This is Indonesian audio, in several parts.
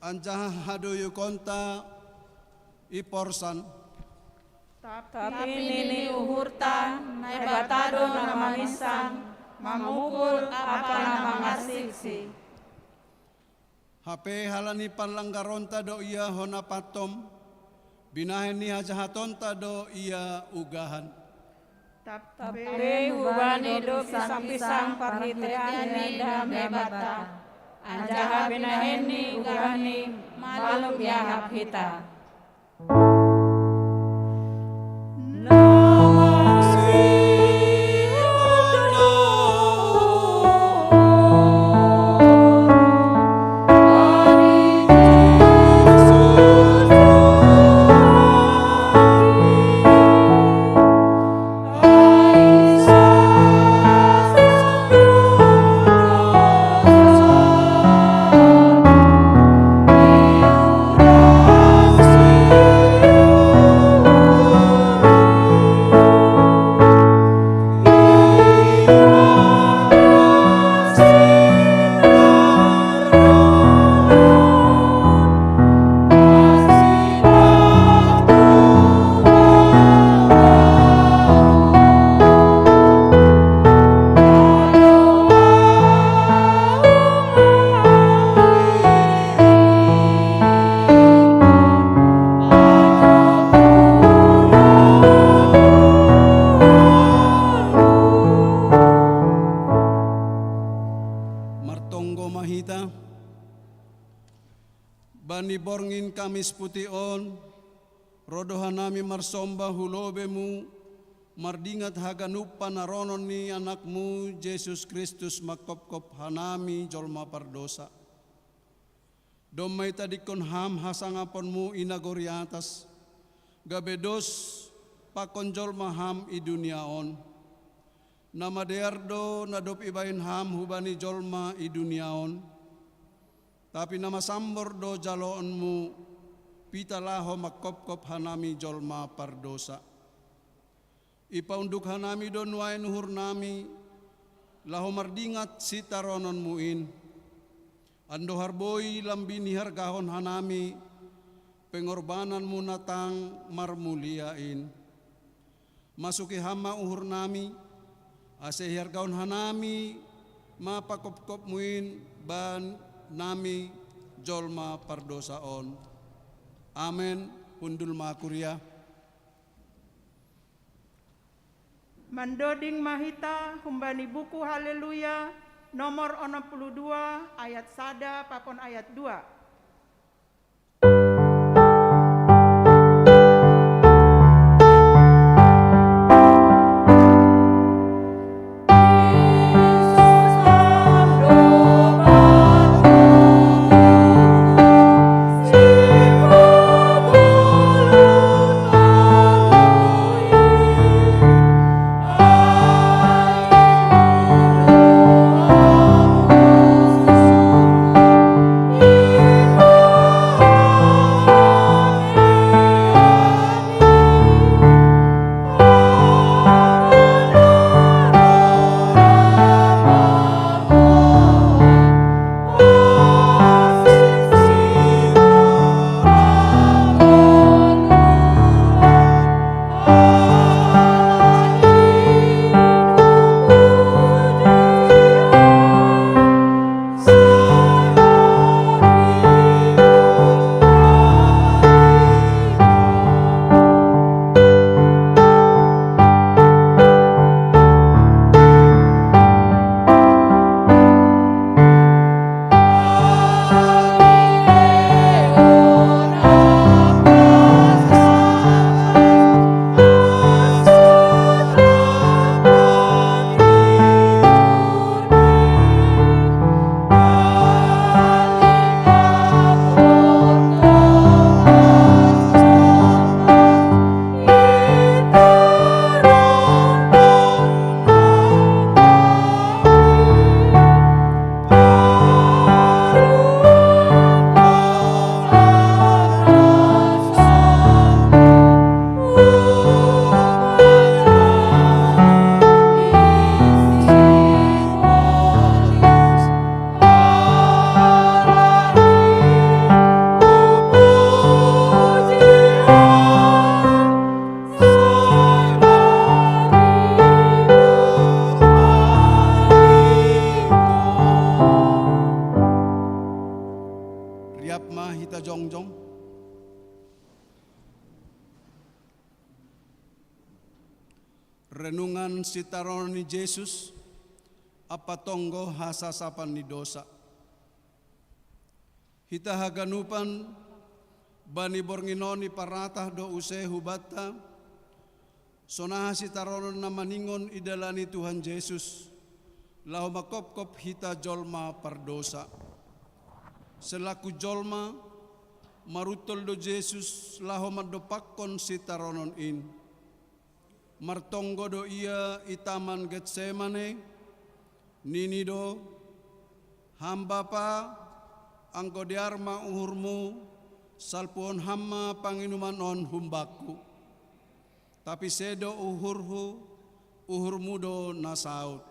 anjaha hadoyo konta iporsan Tapi nini uhurta, naibatado na mamisang, mamukul apa na mangasiksi. HP halani panlanggaronta do iya hona patom, binahen ni hajahatonta do iya ugahan. Tapi Tapi hubani do pisang-pisang parhitean nida mebata, anjaha binaheni ugani malum yahap hita. Bani borngin kamis pution, rodohanami marsomba hulobemu, mardingat haganupa naronon ni anakmu, Yesus Kristus makopkop hanami jolma pardosa. Domay tadikon ham hasangaponmu inagori atas, gabedos pakon jolma ham iduniaon. Nama deardo nadop ibain ham hubani jolma iduniaon. Tapi nama sambor do jaloonmu, pitalaho makop-kop hanami jolma pardosa. Ipaunduk hanami do nuai nuhur nami, laho mardingat sitaronon muin. Ando harboi lambini hargahon hanami, pengorbanan munatang marmuliain. Masuki hama uhur nami, ase hargahon hanami, mapakop-kop muin ban nami jolma pardosaon. Amen. Undul makuria. Mandoding mahita humbani buku haleluya nomor 62 ayat 1 pakon ayat 2. renungan sitaron ni Yesus apa tonggo hasasapan ni dosa. Hita haganupan bani bornginoni paratah do use hubata sonaha sitaron na maningon idalani Tuhan Yesus lahu makop-kop hita jolma pardosa. Selaku jolma marutol do Yesus lahu madopakon sitaronon in. Martonggo do ia itaman Getsemane nini do hamba pa angko diarma uhurmu salpuon hamma panginuman on humbaku. Tapi sedo uhurmu do nasaut.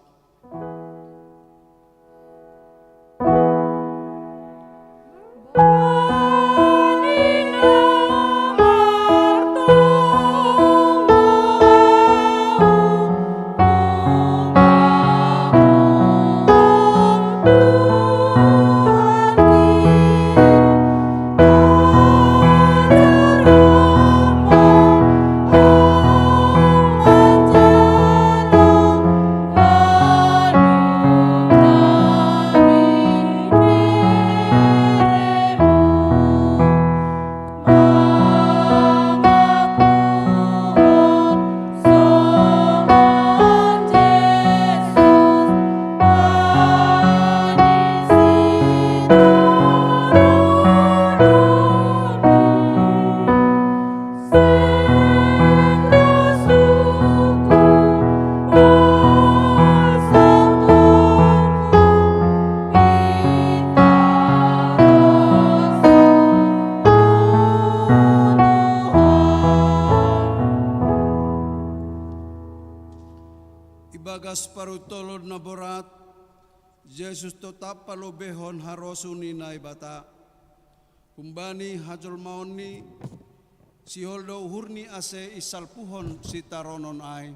Ibagas parutolod na borat, Jesus tetap palobehon harosuni na ibata. Kumbani hajol maoni, si holdo uhurni ase isalpuhon si taronon ay.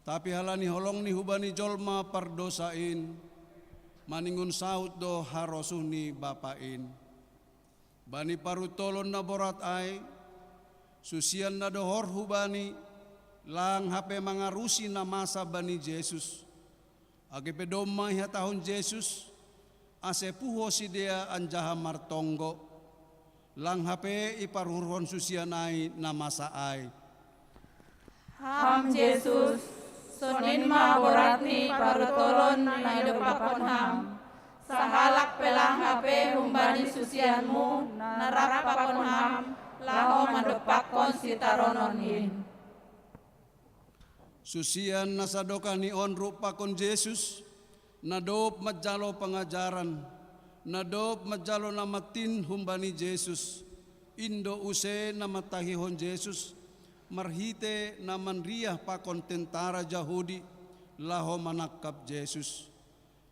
Tapi halani holong ni hubani jolma pardosain, maningun saut do harosuni bapain. Bani parutolon na borat ay, susian na dohor hubani, lang hape mangarusi na masa bani Jesus. Age pedoma iha tahun Jesus, ase puho si dia anjaha martonggo. Lang hape iparhurhon susianai na masa ai. Ham Jesus, sonin ma boratni parutolon na idopakon ham. Sahalak pelang hape humbani susianmu, narapakon ham, laho madopakon sitaronon in. Susian nasadoka ni onru pakon Jesus, nadop majalo pengajaran, nadop majalo namatin humbani Jesus, indo use namatahihon Jesus, marhite namanriah pakon tentara Yahudi, laho manakap Jesus.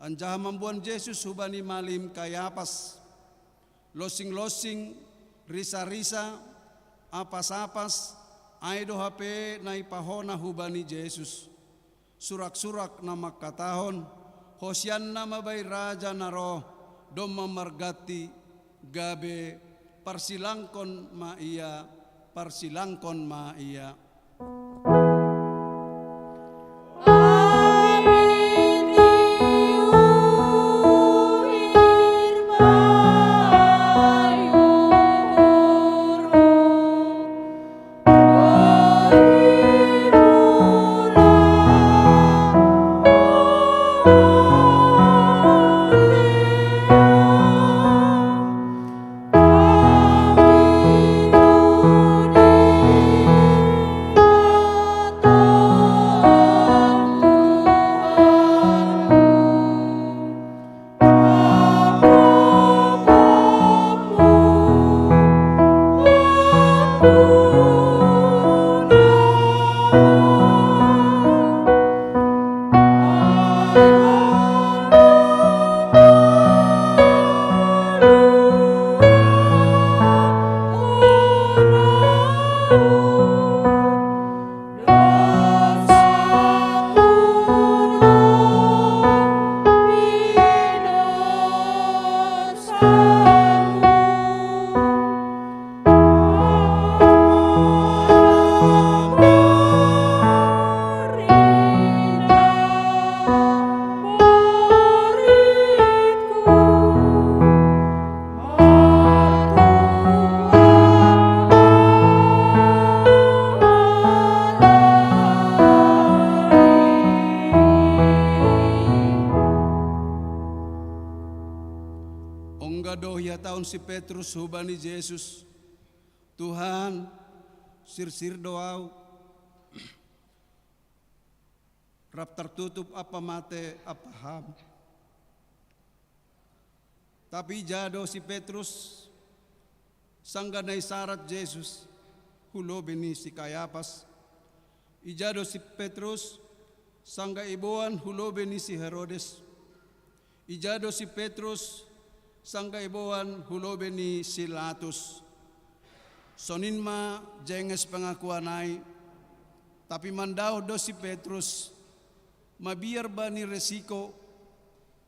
Anjaha mambuan Jesus hubani malim kayapas, losing-losing, risa-risa, apas-apas, aido hape na ipahona hubani Jesus. Surak-surak na makatahon, Hosianna mabay raja naro, doma margati, gabe, parsilangkon maia, parsilangkon maia. tahun si Petrus hubani Yesus. Tuhan, sir doau. Rap tertutup apa mate apa ham. Tapi jado si Petrus sangganay syarat Yesus hulo bini si Kayapas. Ijado si Petrus sangga ibuan hulo bini si Herodes. Ijado si Petrus sangga ibuan hulo bini si Latus. Soninma jenges pengakuanai, tapi mandau do si Petrus mabiar bani resiko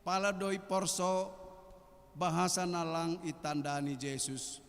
pala doi porso bahasa nalang itandani Yesus.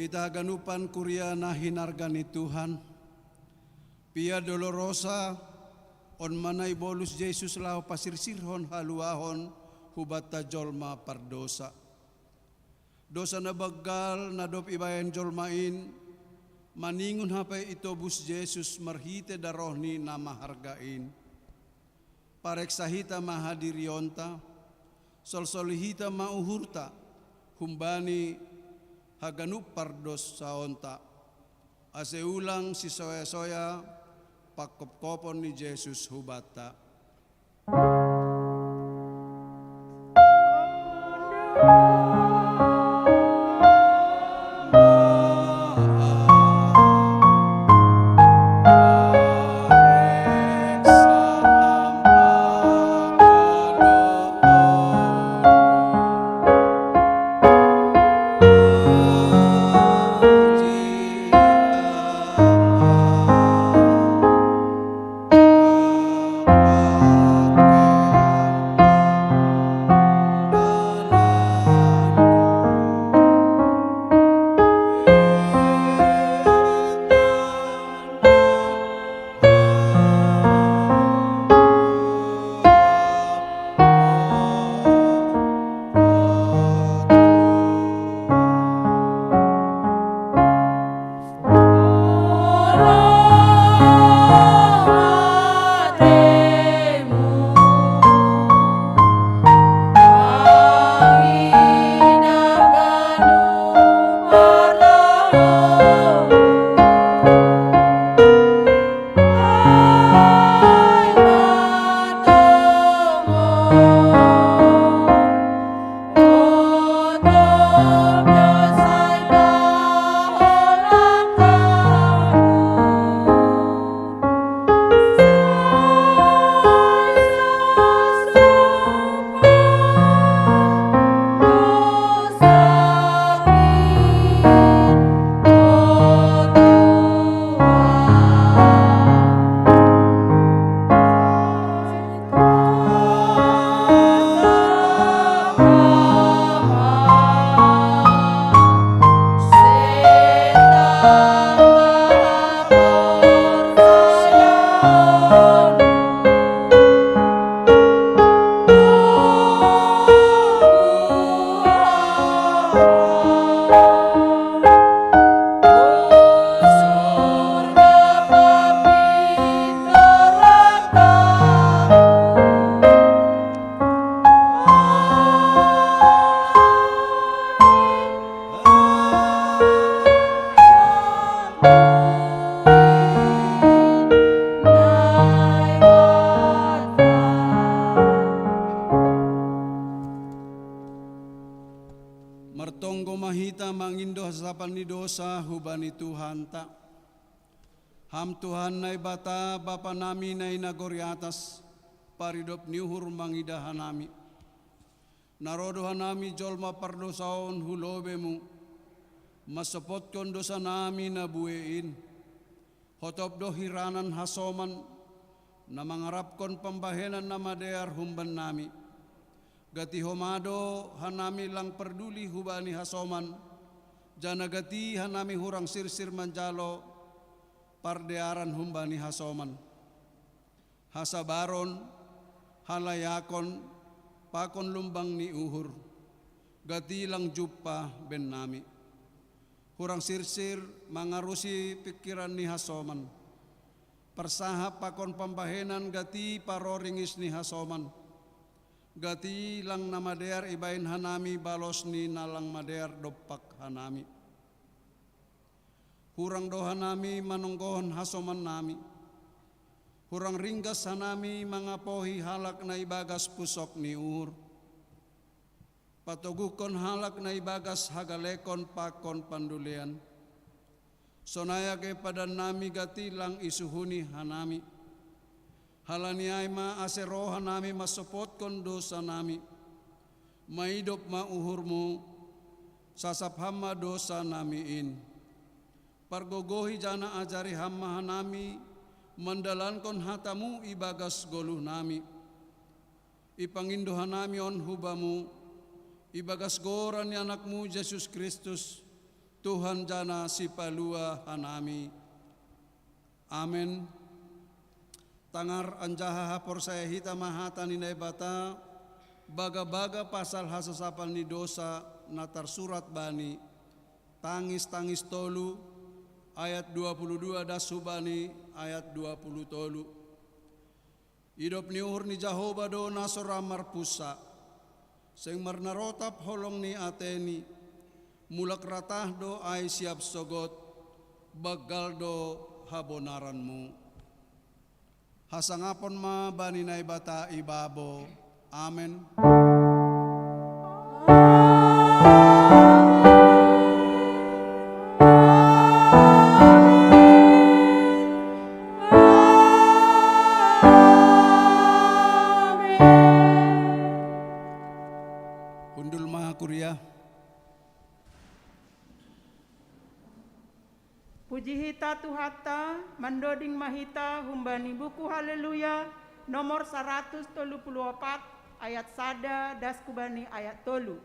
Hita ganupan kuria na hinargani Tuhan. Pia dolorosa on manay bolus Jesus lao pasirsirhon haluahon hubata jolma pardosa. Dosa na bagal na dop ibayan jolmain maningun hapay itobus Jesus marhite darohni na mahargain. Pareksahita mahadirionta solsolihita mauhurta humbani haganup pardos saonta. Aseulang si soya-soya pakop-kopon ni Jesus hubata. mahita mangindo hasapan ni dosa hubani Tuhan ta. Ham Tuhan nai bata Bapa nami nai nagori atas paridop niuhur mangidahan nami. Narodohan nami jolma pardosaon hulobemu masopotkan dosa nami na buein. Hotop do hiranan hasoman na mangarapkon pambahenan na madear humban nami. Gati homado hanami lang perduli hubani hasoman. Jana gati hanami hurang sirsir manjalo pardearan humbani hasoman. Hasabaron, halayakon, pakon lumbang ni uhur. Gati lang jupa ben nami. Hurang sirsir mangarusi pikiran ni hasoman. Persahap pakon pambahenan gati paroringis ni hasoman. Gati lang namadear ibain hanami balos ni nalang madear dopak hanami. Hurang doha nami manunggohon hasoman nami. Hurang ringgas hanami mangapohi halak na ibagas pusok ni uhur. Patugukon halak na ibagas hagalekon pakon pandulian. Sonaya ke padan nami gati lang isuhuni hanami. Halaniay ma asero hanami masopot kon dosa nami. Maidop ma uhurmu sasap hama dosa namiin. Pargogohi jana ajari hamma hanami mandalankon hatamu ibagas goluh nami. Ipangindo hanami on hubamu ibagas goran ni anakmu Yesus Kristus Tuhan jana si palua hanami. Amen. Tangar anjaha hapor saya hita mahata ni naibata baga-baga pasal hasasapan ni dosa natar surat bani tangis-tangis tolu ayat 22 dasubani ayat 20 tolu. Idop ni uhur ni Jehovah do nasoramar pusa. Seng marnarotap holong ni ateni. Mulak ratah do ay siap sogot. Bagal do habonaranmu. Hasangapon ma bani na ibata ibabo. Amen. Puji hita Tuhata, mandoding mahita humbani buku haleluya nomor 134 ayat sada das kubani ayat tolu.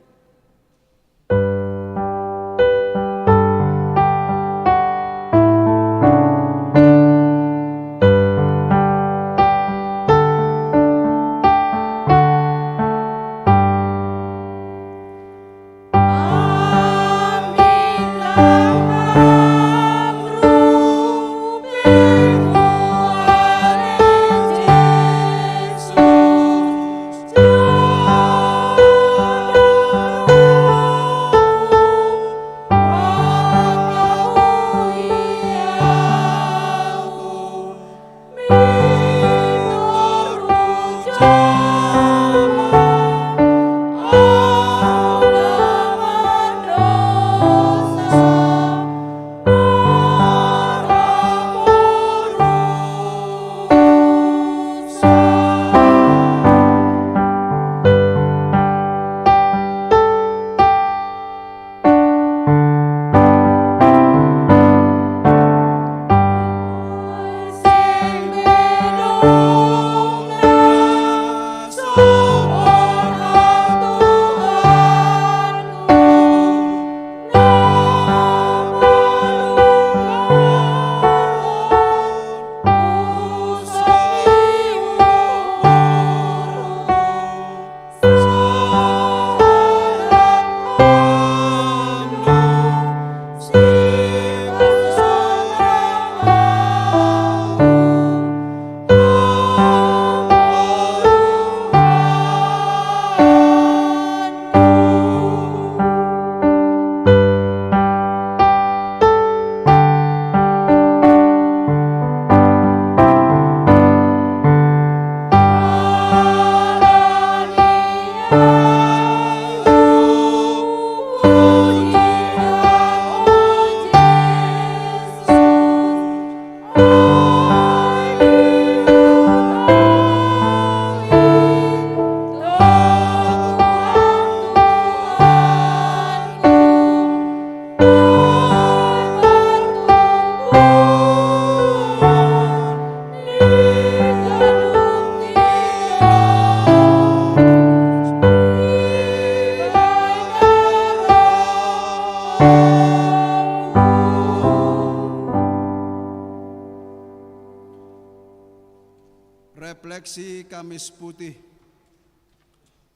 Refleksi Kamis Putih,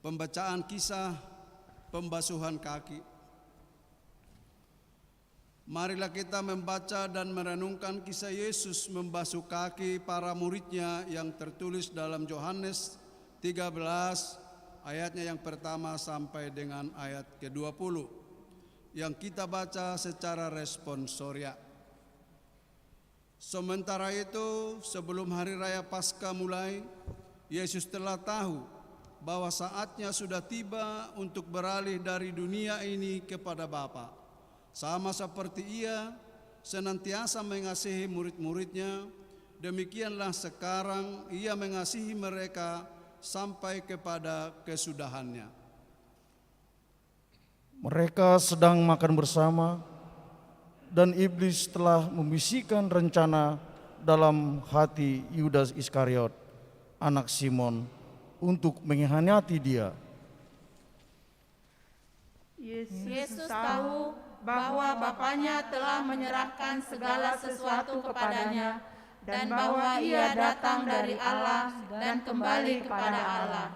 pembacaan kisah pembasuhan kaki. Marilah kita membaca dan merenungkan kisah Yesus membasuh kaki para muridnya yang tertulis dalam Yohanes 13 ayatnya yang pertama sampai dengan ayat ke-20 yang kita baca secara responsoria. Sementara itu, sebelum hari raya Paskah mulai, Yesus telah tahu bahwa saatnya sudah tiba untuk beralih dari dunia ini kepada Bapa. Sama seperti Ia senantiasa mengasihi murid-muridnya, demikianlah sekarang Ia mengasihi mereka sampai kepada kesudahannya. Mereka sedang makan bersama, dan iblis telah membisikkan rencana dalam hati Yudas Iskariot, anak Simon, untuk mengkhianati Dia. Yesus tahu bahwa Bapaknya telah menyerahkan segala sesuatu kepadanya dan bahwa Ia datang dari Allah dan kembali kepada Allah.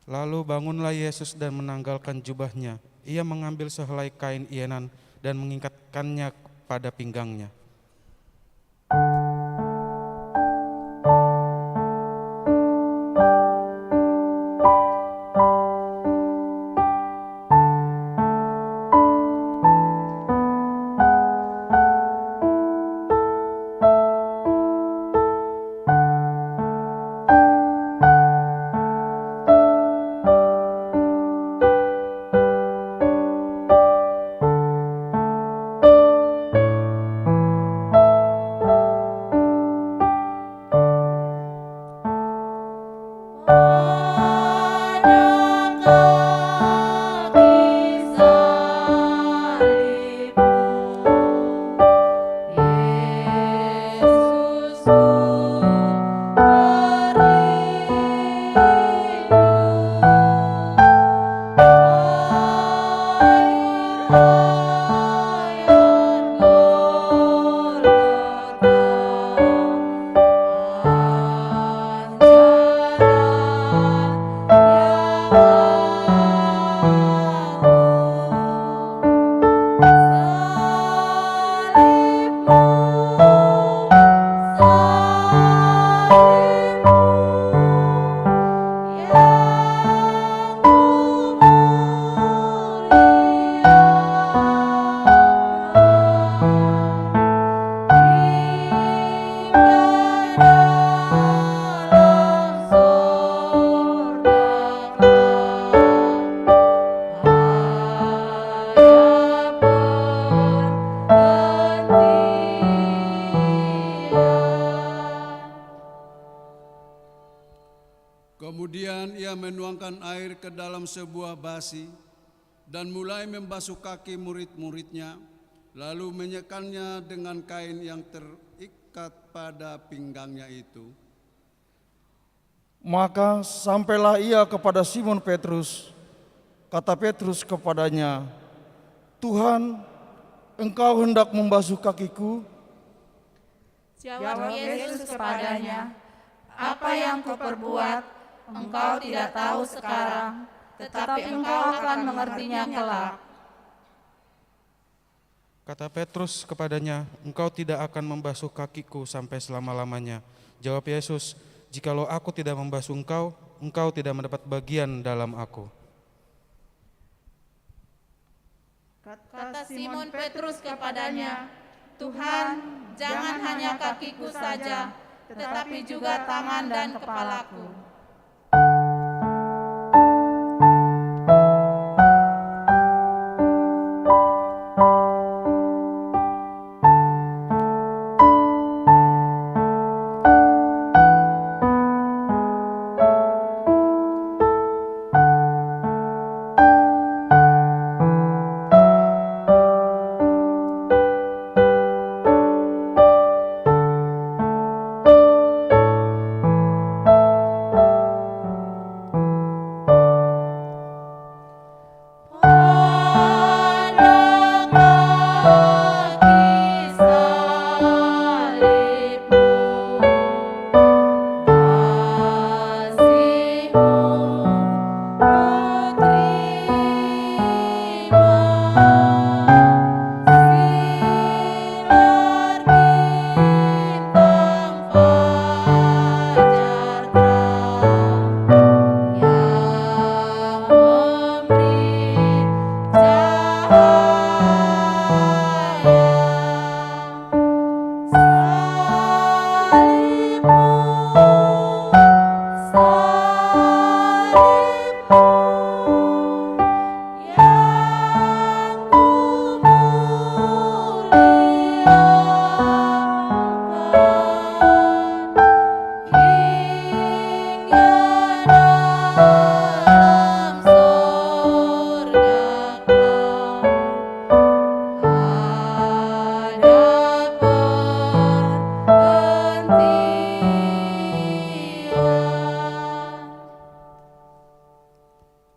Lalu bangunlah Yesus dan menanggalkan jubahnya. Ia mengambil sehelai kain ianan dan mengikatkannya pada pinggangnya. Kemudian Ia menuangkan air ke dalam sebuah basi dan mulai membasuh kaki murid-muridnya, lalu menyekannya dengan kain yang terikat pada pinggangnya itu. Maka sampailah Ia kepada Simon Petrus. Kata Petrus kepadanya, "Tuhan, Engkau hendak membasuh kakiku?" Jawab Yesus kepadanya, "Apa yang kuperbuat, engkau tidak tahu sekarang, tetapi engkau akan mengertinya kelak." Kata Petrus kepadanya, "Engkau tidak akan membasuh kakiku sampai selama-lamanya." Jawab Yesus, "Jikalau aku tidak membasuh engkau, engkau tidak mendapat bagian dalam aku." Kata Simon Petrus kepadanya, "Tuhan, jangan hanya kakiku saja, tetapi juga tangan dan kepalaku."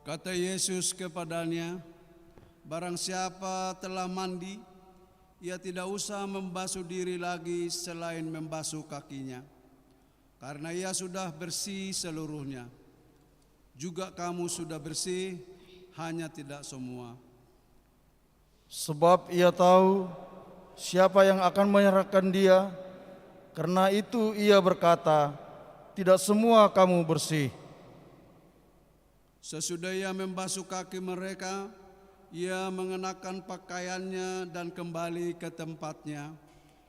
Kata Yesus kepadanya, barang siapa telah mandi, ia tidak usah membasuh diri lagi selain membasuh kakinya, karena ia sudah bersih seluruhnya. Juga kamu sudah bersih, hanya tidak semua. Sebab ia tahu siapa yang akan menyerahkan dia, karena itu ia berkata, tidak semua kamu bersih. Sesudah ia membasuh kaki mereka, ia mengenakan pakaiannya dan kembali ke tempatnya.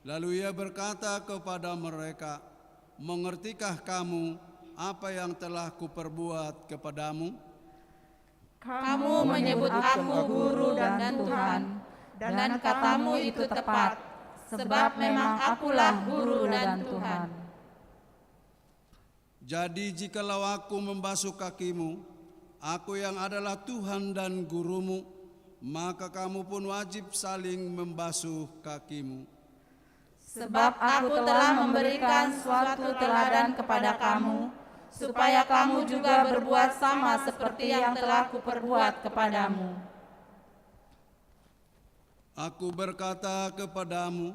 Lalu ia berkata kepada mereka, mengertikah kamu apa yang telah kuperbuat kepadamu? Kamu menyebut aku guru dan Tuhan, dan katamu itu tepat, sebab memang akulah guru dan Tuhan. Jadi jikalau aku membasuh kakimu, aku yang adalah Tuhan dan gurumu, maka kamu pun wajib saling membasuh kakimu. Sebab aku telah memberikan suatu teladan kepada kamu, supaya kamu juga berbuat sama seperti yang telah kuperbuat kepadamu. Aku berkata kepadamu,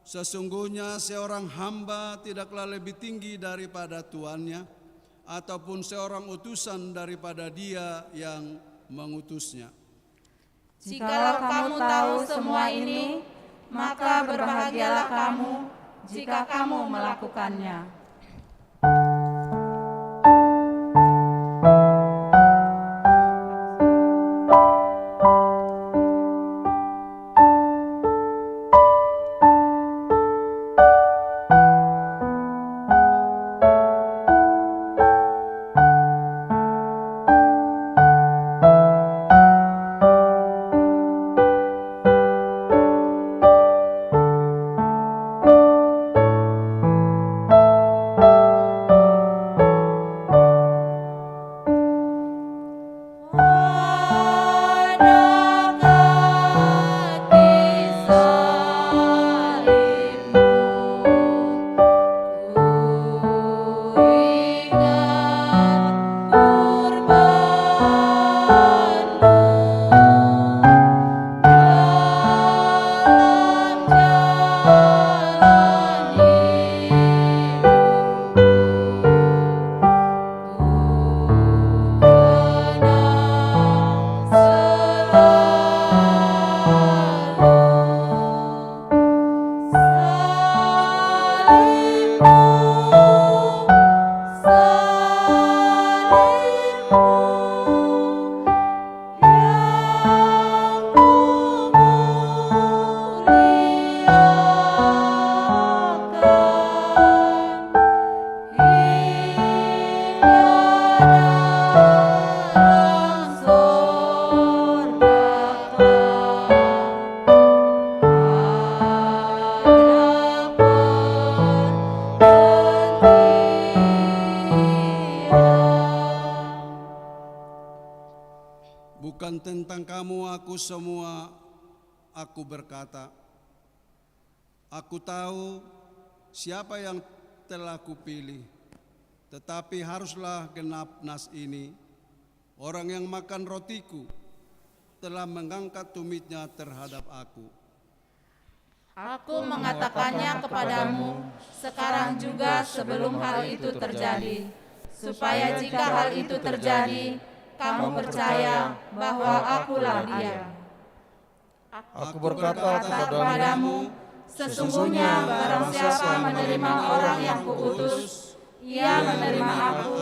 sesungguhnya seorang hamba tidaklah lebih tinggi daripada tuannya, ataupun seorang utusan daripada dia yang mengutusnya. Jikalau kamu tahu semua ini, maka berbahagialah kamu jika kamu melakukannya. Bukan tentang kamu aku semua aku berkata. Aku tahu siapa yang telah kupilih, tetapi haruslah genap nas ini. Orang yang makan rotiku telah mengangkat tumitnya terhadap aku. Aku mengatakannya kepadamu sekarang juga sebelum hal itu terjadi, supaya jika hal itu terjadi, kamu percaya bahwa akulah Dia. Aku berkata Kepadamu, sesungguhnya barang siapa menerima orang yang kuutus, ia menerima aku,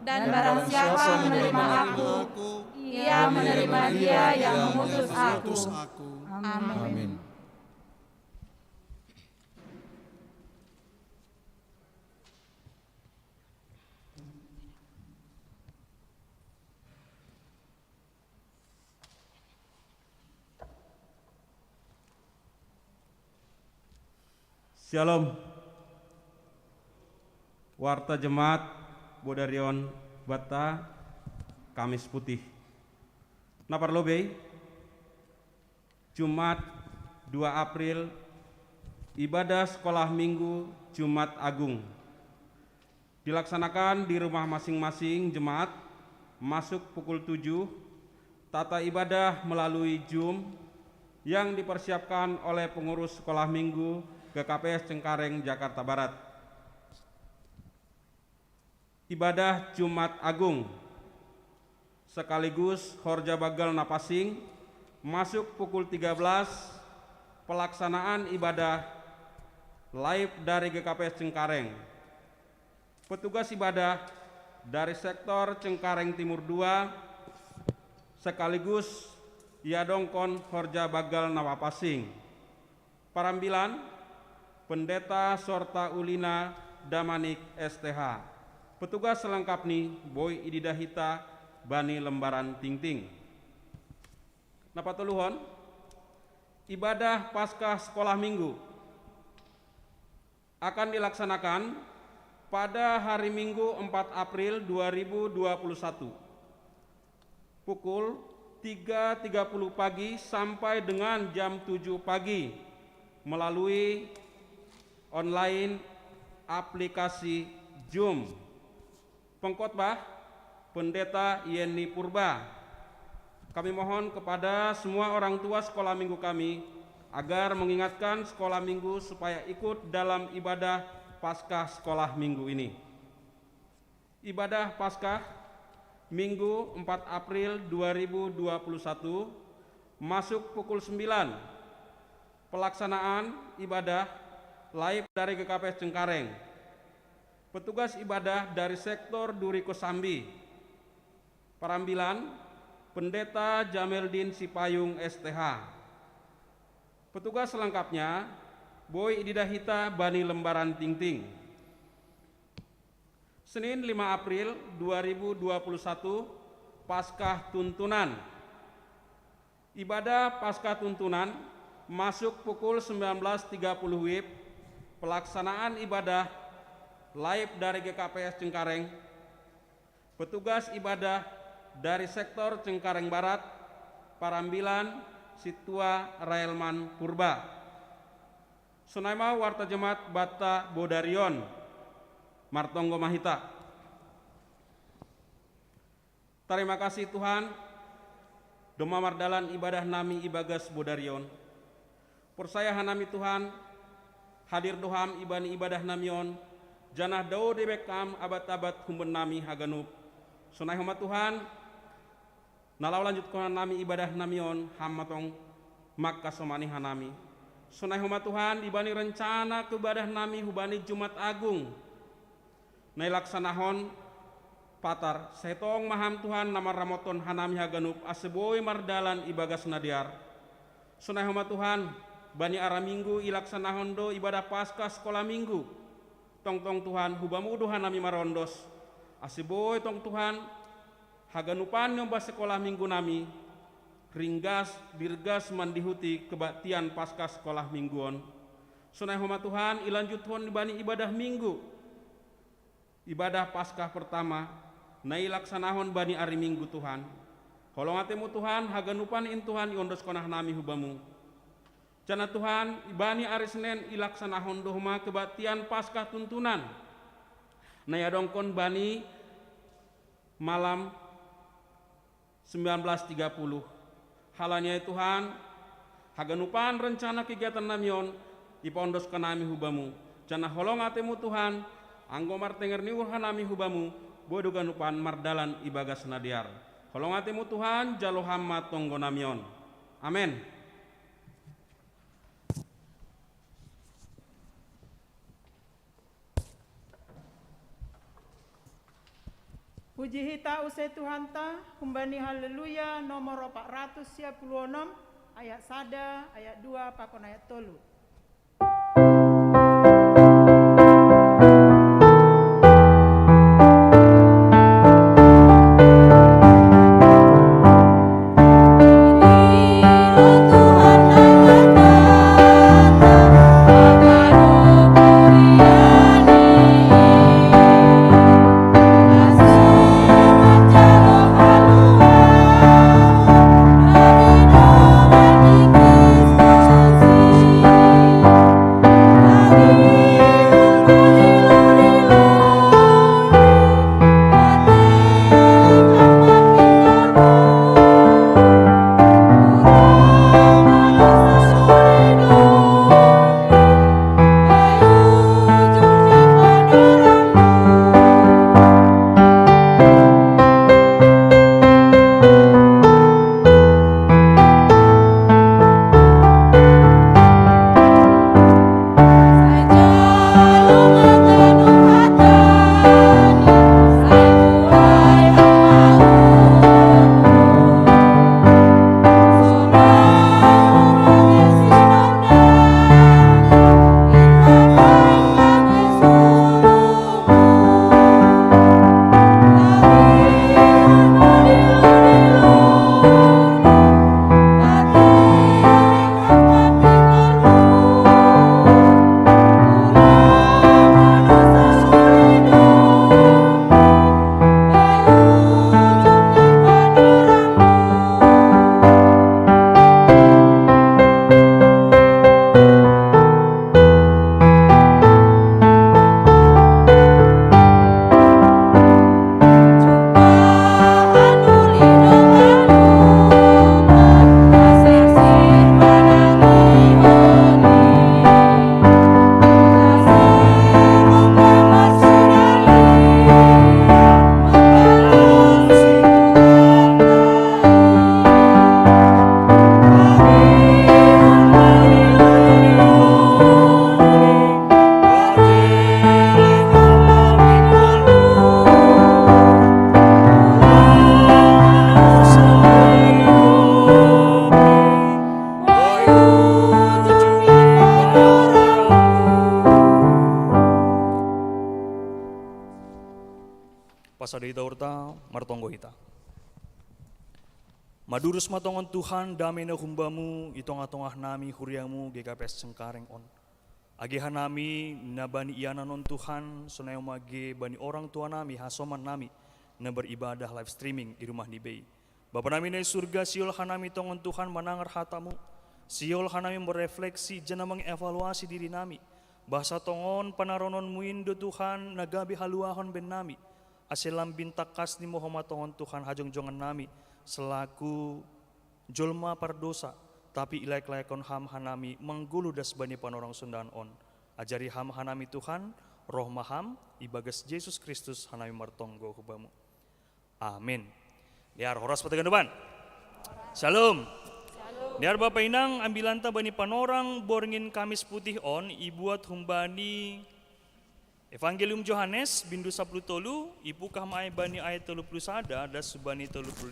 dan barang siapa menerima aku, ia menerima Dia yang mengutus aku. Amin. Shalom. Warta Jemaat Bodarion Bata Kamis Putih. Naparlobe Jumat 2 April ibadah sekolah Minggu Jumat Agung dilaksanakan di rumah masing-masing jemaat masuk pukul 7, tata ibadah melalui Zoom yang dipersiapkan oleh pengurus sekolah minggu GKPS Cengkareng, Jakarta Barat. Ibadah Jumat Agung sekaligus Horja Bagal Napasing masuk pukul 13, pelaksanaan ibadah live dari GKPS Cengkareng. Petugas ibadah dari sektor Cengkareng Timur 2 sekaligus Yadongkon Horja Bagal Nawapasing. Parambilan Pendeta Sorta Ulina Damanik STH. Petugas selengkap nih Boy Ididahita Bani Lembaran Tingting. Napa tuluhon? Ibadah Paskah Sekolah Minggu akan dilaksanakan pada hari Minggu 4 April 2021 pukul 3.30 pagi sampai dengan jam 7 pagi melalui online aplikasi Zoom. Pengkhotbah Pendeta Yeni Purba. Kami mohon kepada semua orang tua sekolah minggu kami agar mengingatkan sekolah minggu supaya ikut dalam ibadah Paskah sekolah minggu ini. Ibadah Paskah Minggu 4 April 2021 masuk pukul 9. Pelaksanaan ibadah live dari GKPS Cengkareng. Petugas ibadah dari sektor Duri Kosambi. Parambilan Pendeta Jameldin Sipayung STH. Petugas selengkapnya Boy Ididahita Bani Lembaran Tingting. Senin 5 April 2021 Paskah Tuntunan. Ibadah Paskah Tuntunan masuk pukul 19.30 WIB. Pelaksanaan ibadah live dari GKPS Cengkareng. Petugas ibadah dari sektor Cengkareng Barat, Parambilan Situa Raelman Purba. Sunaima Warta Jemaat Bata Bodarion Martonggo Mahita. Terima kasih Tuhan. Doma mardalan ibadah nami ibagas Bodarion. Persaya hanami Tuhan. Hadir doham ibani ibadah namion. Janah dao debekam abad-abad humben nami haganup. Sunai homa Tuhan. Nalau lanjut konan nami ibadah namion hammatong makka somani hanami. Sunai homa Tuhan ibani rencana kebadah nami hubani Jumat Agung. Nai laksanahon patar setong maham Tuhan nama ramoton hanami haganup aseboy mardalan ibagas nadiar. Sunai homa Tuhan bani ara minggu ilaksanahon do ibadah Paskah sekolah minggu. Tong Tuhan hubamu duhan nami marondos. Aseboy tong Tuhan haganupan nyomba sekolah minggu nami. Ringgas dirgas mandihuti kebaktian Paskah sekolah mingguon. Sunai homa Tuhan ilanjuthon bani ibadah minggu. Ibadah Paskah pertama na ilaksanahon bani ari minggu Tuhan. Holongatemu Tuhan haganupan in Tuhan iondos konah nami hubamu. Jana Tuhan ibani ari Senin ilaksanahon dohma kebaktian Paskah tuntunan. Na yadongkon bani malam 19.30. Halanya Tuhan haganupan rencana kegiatan namion ipondos kanami hubamu. Jana holongatemu Tuhan anggo martenger niur hanami hubamu bodo ganupan mardalan ibagas nadiar. Holongatemu Tuhan jalo hamma tonggo namion. Amin. Puji hita usai Tuhan ta, kumbani haleluya nomor 436 ayat 1 ayat 2 pakon ayat 3. Amin. Madurus matongon Tuhan damai na humbamu itong-atongah nami huriamu GKPS Cengkareng on. Agehan nami na bani iana non Tuhan sonayo mage bani orang tua nami hasoman nami na beribadah live streaming di rumah Nibei. Bapa nami na surga siol hanami tongon Tuhan manangar hatamu. Siol hanami merefleksi jana mengevaluasi diri nami. Bahasa tongon panaronon muindo Tuhan nagabi haluahon ben nami. Aselam bintakas ni Muhammad tongon Tuhan hajong-jongan nami selaku jolma pardosa tapi ilaik-laikon ham hanami menggulu das bani panorang Sundaan on. Ajari ham hanami Tuhan roh maham ibagas Yesus Kristus hanami martonggo hubamu. Amin. Liar horas patagan depan. Shalom. Liar Bapak Inang ambilanta bani panorang borngin Kamis Putih on ibuat humbani Evangelium Johannes bindu 10 tolu ibu kamai bani ayat 31 das subani 35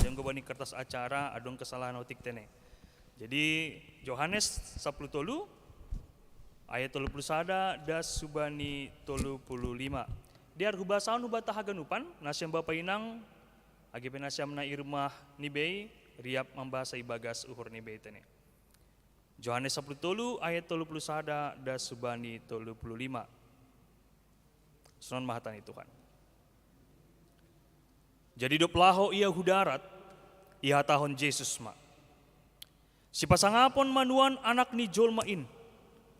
yang bani kertas acara adong kesalahan otik tene. Jadi Johannes 10 tolu ayat 31 das subani 35. Diar hubasaun hubata haganupan nasyam Bapak Inang agi penasyam na irmah Nibei riap membahasa ibagas uhur Nibei tene. Johannes 10 tolu ayat 31 das subani 35. Sunan mahatani Tuhan. Jadi doplaho ia hudarat, ia tahun Yesus ma. Si pasangapon manuan anak ni jolmain,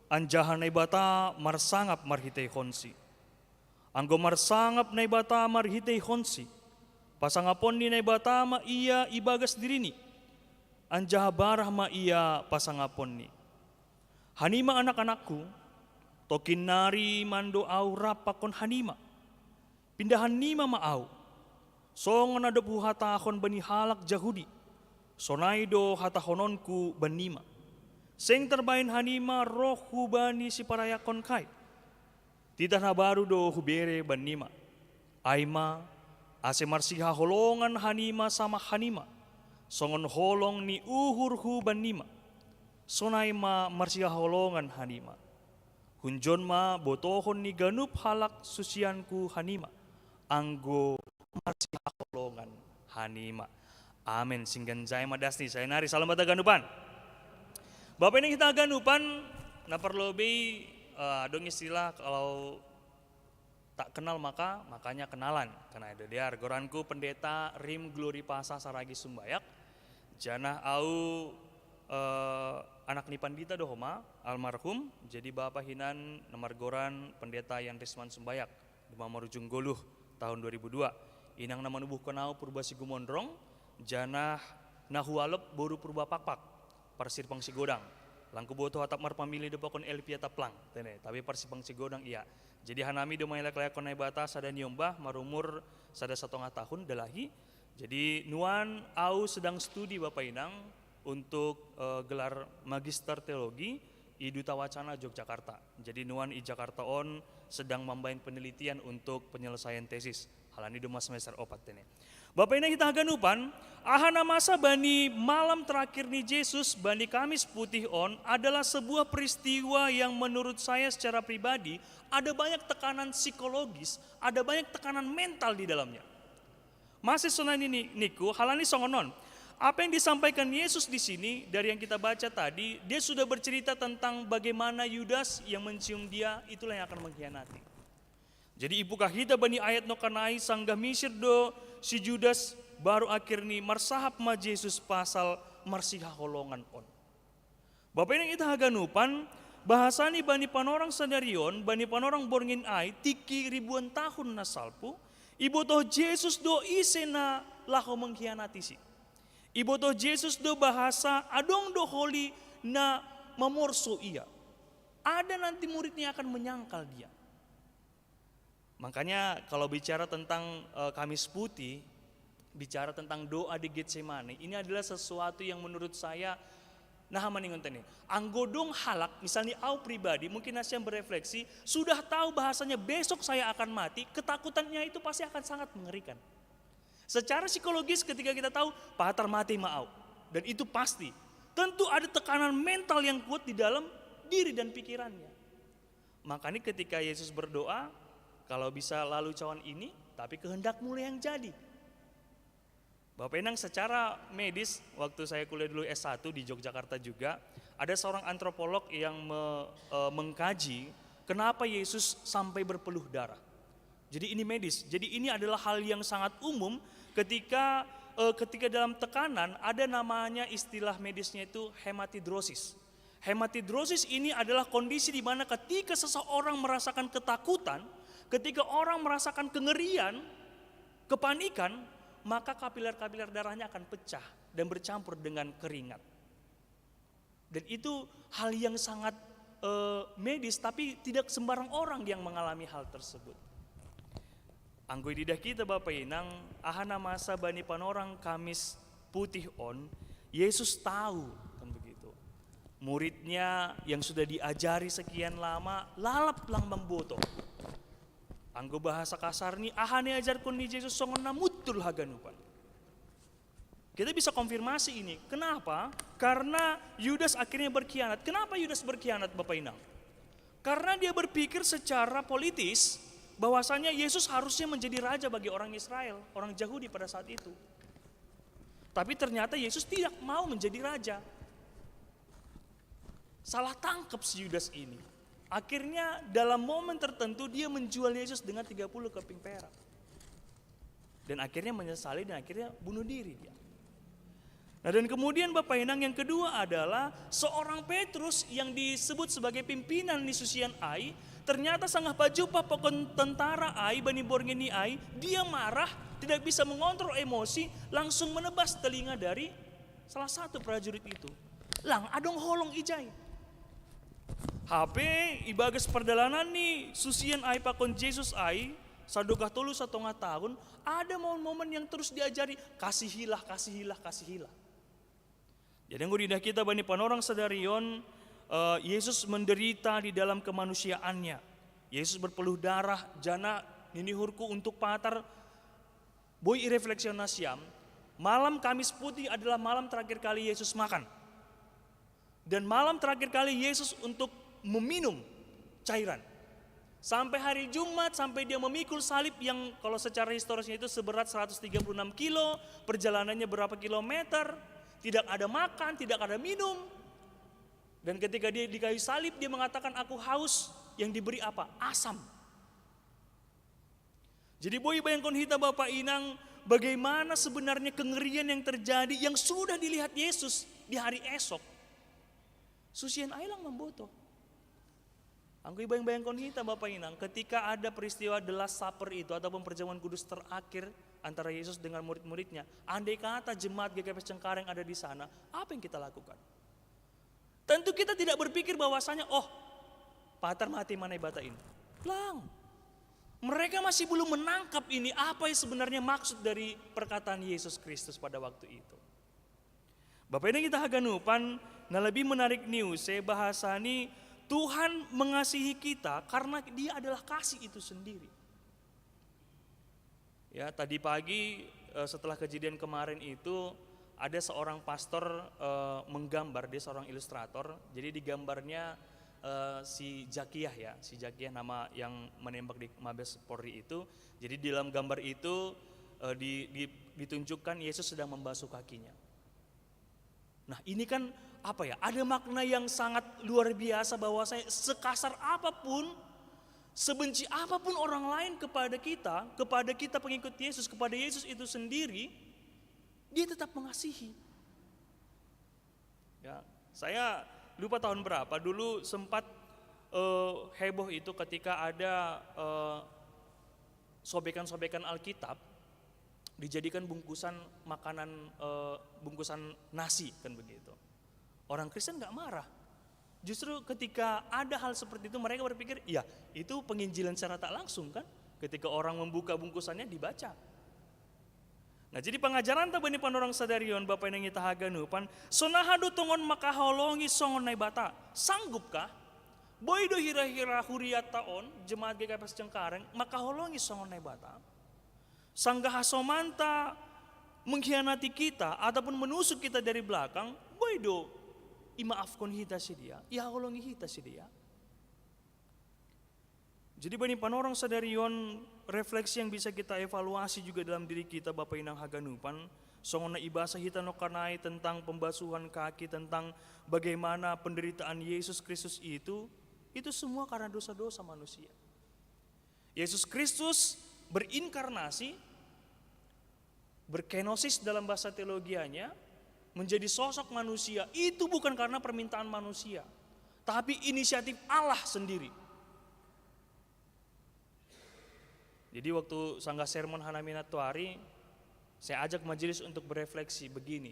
anjahan na ibata marsangap marhitay honsi. Anggo marsangap na ibata marhitay honsi, pasangapon ni na ibata ma iya ibagas dirini, anjaha barah ma iya pasangapon ni. Hanima anak-anakku, tokin nari mando au rapakon hanima. Pindahan nima maau. Songon ada buhatahon bani halak Jahudi. Sonaido hatahononku banima. Seng terbain hanima rohu bani si parayakon kai. Tidak na baru do hubere banima. Aima ase marsiha holongan hanima sama hanima. Songon holong ni uhurhu banima. Sonaima marsiha holongan hanima. Hunjon ma botohon ni ganup halak susianku hanima. Anggo marsi hakolongan hanima. Amin. Singgan jaya madasni. Saya nari salam bata ganupan. Bapak ini kita ganupan. Na perlobi dong istilah kalau tak kenal makanya kenalan. Karena ada dia goranku pendeta Rim Glory Pasa Saragi Sumbayak. Janah au anak ni pandita dohoma almarhum jadi bapak hinan nomor goran pendeta yang Risman Sumbayak di Mamarujung Goluh tahun 2002 inang nama nubuh kenau purba sigumondrong janah nahualep boru purba pakpak persirpang sigodang langku boto hatap mar pamili depakon elpia taplang tene tapi persipang sigodang iya jadi hanami do mailak layak konai bata sada nyombah marumur sada 1,5 tahun dalahi jadi nuan au sedang studi bapak inang untuk gelar Magister Teologi di Duta Wacana Yogyakarta. Jadi nuan i Jakarta on sedang membain penelitian untuk penyelesaian tesis. Halani doma semester 4 tene. Bapak ini kita ganupan, ahana masa bani malam terakhir ni Yesus bani Kamis Putih on adalah sebuah peristiwa yang menurut saya secara pribadi ada banyak tekanan psikologis, ada banyak tekanan mental di dalamnya. Masih sonani niku halani songonon. Apa yang disampaikan Yesus di sini dari yang kita baca tadi, dia sudah bercerita tentang bagaimana Yudas yang mencium dia itulah yang akan mengkhianati. Jadi ibu kahita bani ayat no kanai sanggah misir do si Judas baru akhir ni marsahap ma Yesus pasal marsiha holongan on. Bapak ini kita haganupan bahasa ni bani panorang sadarion, bani panorang borngin ai tiki ribuan tahun na salpu, ibu toh Yesus do isena laho mengkhianati si. Ibu toh Yesus do bahasa adong do holi na memorso ia. Ada nanti muridnya akan menyangkal dia. Makanya kalau bicara tentang Kamis Putih, bicara tentang doa di Getsemani, ini adalah sesuatu yang menurut saya nah maningontene. Anggodong halak, misalnya au pribadi, mungkin Asyam berefleksi, sudah tahu bahasanya besok saya akan mati, ketakutannya itu pasti akan sangat mengerikan. Secara psikologis ketika kita tahu patar mati mau dan itu pasti tentu ada tekanan mental yang kuat di dalam diri dan pikirannya. Makanya ketika Yesus berdoa kalau bisa lalu cawan ini tapi kehendakmu yang jadi. Bapak Inang, secara medis, waktu saya kuliah dulu S1 di Yogyakarta juga, ada seorang antropolog yang mengkaji kenapa Yesus sampai berpeluh darah. Jadi ini medis, jadi ini adalah hal yang sangat umum ketika dalam tekanan ada namanya istilah medisnya itu hematidrosis. Hematidrosis ini adalah kondisi di mana ketika seseorang merasakan ketakutan, ketika orang merasakan kengerian, kepanikan, maka kapiler-kapiler darahnya akan pecah dan bercampur dengan keringat. Dan itu hal yang sangat medis, tapi tidak sembarang orang yang mengalami hal tersebut. Anggoi didah kita Bapak Inang, ahana masa bani panorang Kamis putih on, Yesus tahu kan begitu. Muridnya yang sudah diajari sekian lama lalap lang memboto. Anggo bahasa kasar nih, ahane ajarkun ni Yesus songon namutul haganupan. Kita bisa konfirmasi ini. Kenapa? Karena Yudas akhirnya berkhianat. Kenapa Yudas berkhianat Bapak Inang? Karena dia berpikir secara politis bahwasanya Yesus harusnya menjadi raja bagi orang Israel, orang Yahudi pada saat itu. Tapi ternyata Yesus tidak mau menjadi raja. Salah tangkap si Yudas ini. Akhirnya dalam momen tertentu dia menjual Yesus dengan 30 keping perak. Dan akhirnya menyesali dan akhirnya bunuh diri dia. Nah, dan kemudian Bapak Inang yang kedua adalah seorang Petrus yang disebut sebagai pimpinan ni Susian Ai, ternyata sangat baju papakon tentara Ai bani borngeni Ai, dia marah, tidak bisa mengontrol emosi, langsung menebas telinga dari salah satu prajurit itu. Lang adong holong ijai. HP ibagas perdalanan nih Susian Ai pakon Yesus Ai sadukah tulu 1,5 tahun, ada momen-momen yang terus diajari kasihilah, kasihilah, kasihilah. Jadi yang udah kita bani panorang sadarion, Yesus menderita di dalam kemanusiaannya. Yesus berpeluh darah, jana ninihurku untuk patar boy refleksión nasyam. Malam Kamis putih adalah malam terakhir kali Yesus makan. Dan malam terakhir kali Yesus untuk meminum cairan. Sampai hari Jumat, sampai dia memikul salib yang kalau secara historisnya itu seberat 136 kilo, perjalanannya berapa kilometer, tidak ada makan, tidak ada minum. Dan ketika dia di kayu salib, dia mengatakan aku haus, yang diberi apa? Asam. Jadi boy bayangkan kita Bapak Inang, bagaimana sebenarnya kengerian yang terjadi yang sudah dilihat Yesus di hari esok. Susian ailang memboto. Anggo bayang-bayangkan kita Bapak Inang, ketika ada peristiwa The Last Supper itu ataupun perjamuan kudus terakhir antara Yesus dengan murid-muridnya, andai kata jemaat GKP Cengkareng ada di sana, apa yang kita lakukan? Tentu kita tidak berpikir bahwasanya, oh, patar mati mana ibata ini. Lang, mereka masih belum menangkap ini apa yang sebenarnya maksud dari perkataan Yesus Kristus pada waktu itu. Bapak ini kita haganupan, nah lebih menarik news, saya bahasa ini Tuhan mengasihi kita karena Dia adalah kasih itu sendiri. Ya, tadi pagi setelah kejadian kemarin itu ada seorang pastor menggambar, dia seorang ilustrator. Jadi di gambarnya si Jakiyah ya, si Jakiyah nama yang menembak di Mabes Polri itu. Jadi di dalam gambar itu ditunjukkan Yesus sedang membasuh kakinya. Nah, ini kan apa ya? Ada makna yang sangat luar biasa bahwa saya sekasar apapun, sebenci apapun orang lain kepada kita pengikut Yesus, kepada Yesus itu sendiri, Dia tetap mengasihi. Ya, saya lupa tahun berapa dulu sempat heboh itu ketika ada sobekan-sobekan Alkitab dijadikan bungkusan makanan, bungkusan nasi kan begitu. Orang Kristen nggak marah. Justru ketika ada hal seperti itu mereka berpikir, ya itu penginjilan secara tak langsung kan. Ketika orang membuka bungkusannya dibaca. Nah jadi pengajaran tabani panorang sadarion Bapak yang kita haganupan, sonahado tongon makaholongi songon naibata. Sanggupkah? Boy do hira-hira huriat taon jemaat GKP Cengkareng makaholongi songon naibata. Sanggaha somanta mengkhianati kita ataupun menusuk kita dari belakang, boy do imaafkon hita si dia, ihaholongi hita si dia. Jadi bani panorang sadarion refleksi yang bisa kita evaluasi juga dalam diri kita Bapak Inang haganupan, Songona ibasa hita no kanai tentang pembasuhan kaki, tentang bagaimana penderitaan Yesus Kristus itu semua karena dosa-dosa manusia. Yesus Kristus berinkarnasi, berkenosis dalam bahasa teologianya, menjadi sosok manusia, itu bukan karena permintaan manusia, tapi inisiatif Allah sendiri. Jadi waktu Sangga Sermon Hanamina Tuari, saya ajak majelis untuk berefleksi begini.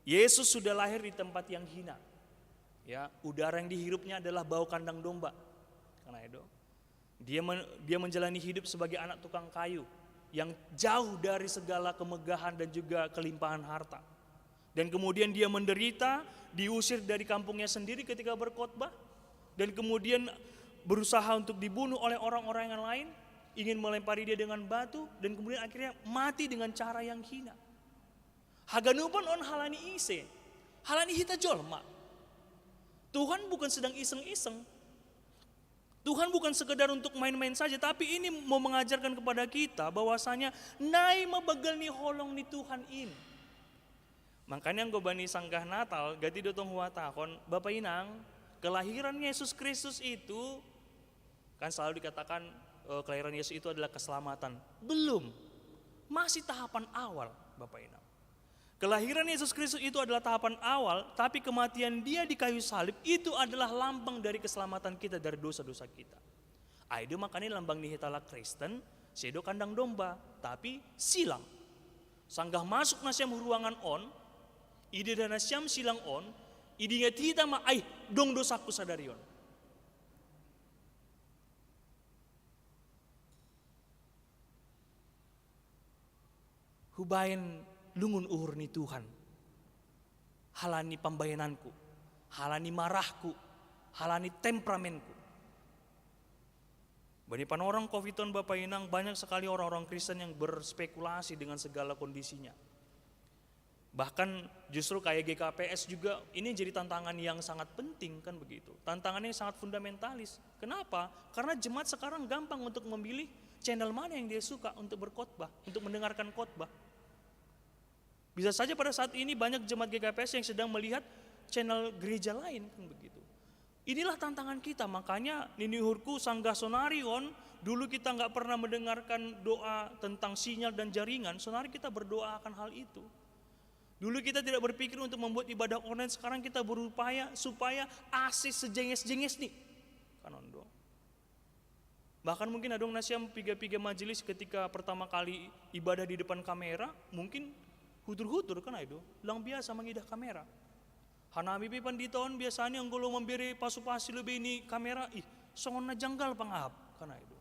Yesus sudah lahir di tempat yang hina. Ya, udara yang dihirupnya adalah bau kandang domba. Karena itu, dia menjalani hidup sebagai anak tukang kayu yang jauh dari segala kemegahan dan juga kelimpahan harta. Dan kemudian dia menderita, diusir dari kampungnya sendiri ketika berkhotbah, dan kemudian berusaha untuk dibunuh oleh orang-orang yang lain, ingin melempari dia dengan batu, dan kemudian akhirnya mati dengan cara yang hina. Haganupan on halani ise, halani hita jolma. Tuhan bukan sedang iseng-iseng. Tuhan bukan sekedar untuk main-main saja, tapi ini mau mengajarkan kepada kita bahwasanya nai mabagal ni holong ni Tuhan ini. Makanya yang bani sanggah Natal, gati dotong huatakon, Bapak Inang, kelahiran Yesus Kristus itu, kan selalu dikatakan kelahiran Yesus itu adalah keselamatan. Belum, masih tahapan awal Bapak Inang. Kelahiran Yesus Kristus itu adalah tahapan awal, tapi kematian dia di kayu salib itu adalah lambang dari keselamatan kita dari dosa-dosa kita. Aido makanya lambang nihitala Kristen, sedo kandang domba, tapi silang. Sanggah masuk nasyam ruangan on, ide dan nasyam silang on, ide ingat hita ma ay dong dosaku sadarion. Hubain lungun uhur ni Tuhan, halani pambayananku, halani marahku, halani temperamenku. Bani panorang Covidon Bapak Inang, banyak sekali orang-orang Kristen yang berspekulasi dengan segala kondisinya. Bahkan justru kayak GKPS juga ini jadi tantangan yang sangat penting kan begitu. Tantangannya sangat fundamentalis. Kenapa? Karena jemaat sekarang gampang untuk memilih channel mana yang dia suka untuk berkhotbah, untuk mendengarkan khotbah. Bisa saja pada saat ini banyak jemaat GKPS yang sedang melihat channel gereja lain kan begitu. Inilah tantangan kita, makanya niniurku sanggah sonarion, dulu kita nggak pernah mendengarkan doa tentang sinyal dan jaringan, sonari kita berdoa akan hal itu. Dulu kita tidak berpikir untuk membuat ibadah online, sekarang kita berupaya supaya asis sejenges-jenges nih. Kanondo. Bahkan mungkin ada nasyam piga-piga majelis ketika pertama kali ibadah di depan kamera, mungkin hutur-hutur kan itu, lang biasa mengidah kamera. Hanami pi panditon biasanya ang gulo memberi pasu-pasi lebih ini kamera, songon na janggal pangahap kan itu.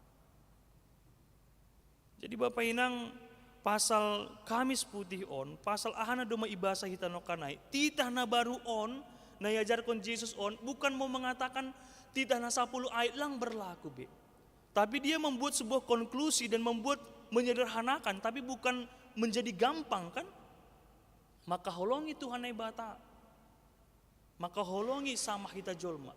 Jadi Bapak Inang, pasal Kamis Putih on, pasal ahana doma ibasa hitano kanai, titah na baru on, na yajarkon Yesus on, bukan mau mengatakan titah na 10 ayat lang berlaku be. Tapi dia membuat sebuah konklusi dan membuat menyederhanakan, tapi bukan menjadi gampang kan. Maka holongi Tuhan na ibata, maka holongi sama hita jolma.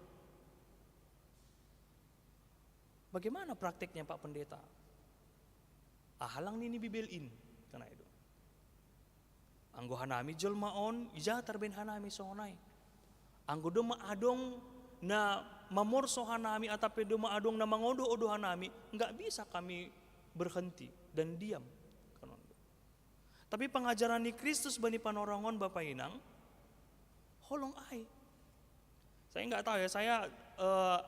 Bagaimana prakteknya Pak Pendeta? Ahalang nini bibelin karena itu. Anggo hanami jolma on, ija tarben hanami songonai. Anggo doma adong na mamorso hanami atape doma adong na mangodo-odo hanami, enggak bisa kami berhenti dan diam. Tapi pengajaran di Kristus bani panorangon Bapak Inang, holong ai. Saya nggak tahu ya, saya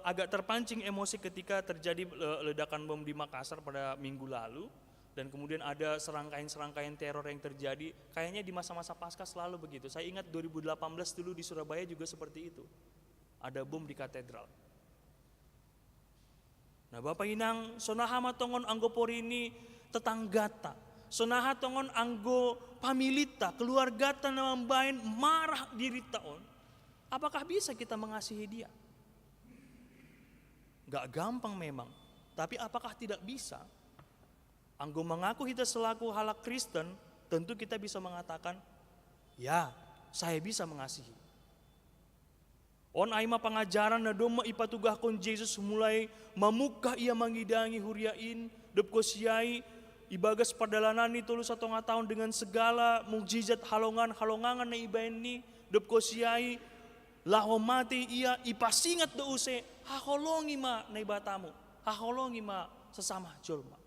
agak terpancing emosi ketika terjadi ledakan bom di Makassar pada minggu lalu. Dan kemudian ada serangkaian teror yang terjadi, kayaknya di masa-masa pasca selalu begitu. Saya ingat 2018 dulu di Surabaya juga seperti itu. Ada bom di katedral. Nah Bapak Inang, sonaha matongon anggopori ini tetanggata. Sonaha tongon anggo pamilita, keluarga na mambain marah diri taon. Apakah bisa kita mengasihi dia? Gak gampang memang. Tapi apakah tidak bisa? Anggo mengaku kita selaku halak Kristen, tentu kita bisa mengatakan, ya, saya bisa mengasihi. On aima pengajaran na doma ipatugahkon Yesus mulai memukah ia mangidangi huriain, depko siai, ibagas perdalanan ni tulu 1 tahun dengan segala mukjizat halongan na ibaen ni dop ko siyai laho mati ia ipasingat do use haholongi ma na ibatamu, haholongi ma sesama jolma.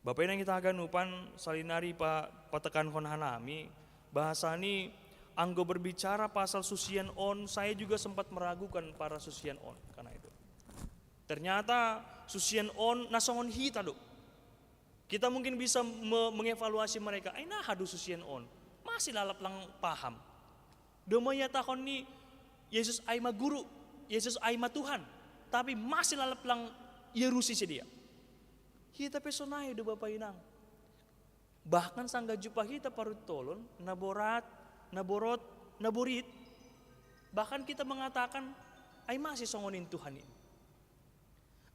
Bapak yang kita ganupan salinari patekan kon hanami bahasa ni anggo berbicara pasal susian on, saya juga sempat meragukan para susian on karena itu. Ternyata susian on nasongon hita do. Kita mungkin bisa mengevaluasi mereka. Nah hadu susian on. Masih lalap lang paham. Domanya takon ni Yesus aima guru, Yesus aima Tuhan. Tapi masih lalap lang Yerusi sedia. Kita pesonai do Bapak Inang. Bahkan sangga jumpa kita parut tolon, naborot, naborit. Bahkan kita mengatakan, ay masih songonin Tuhan ini.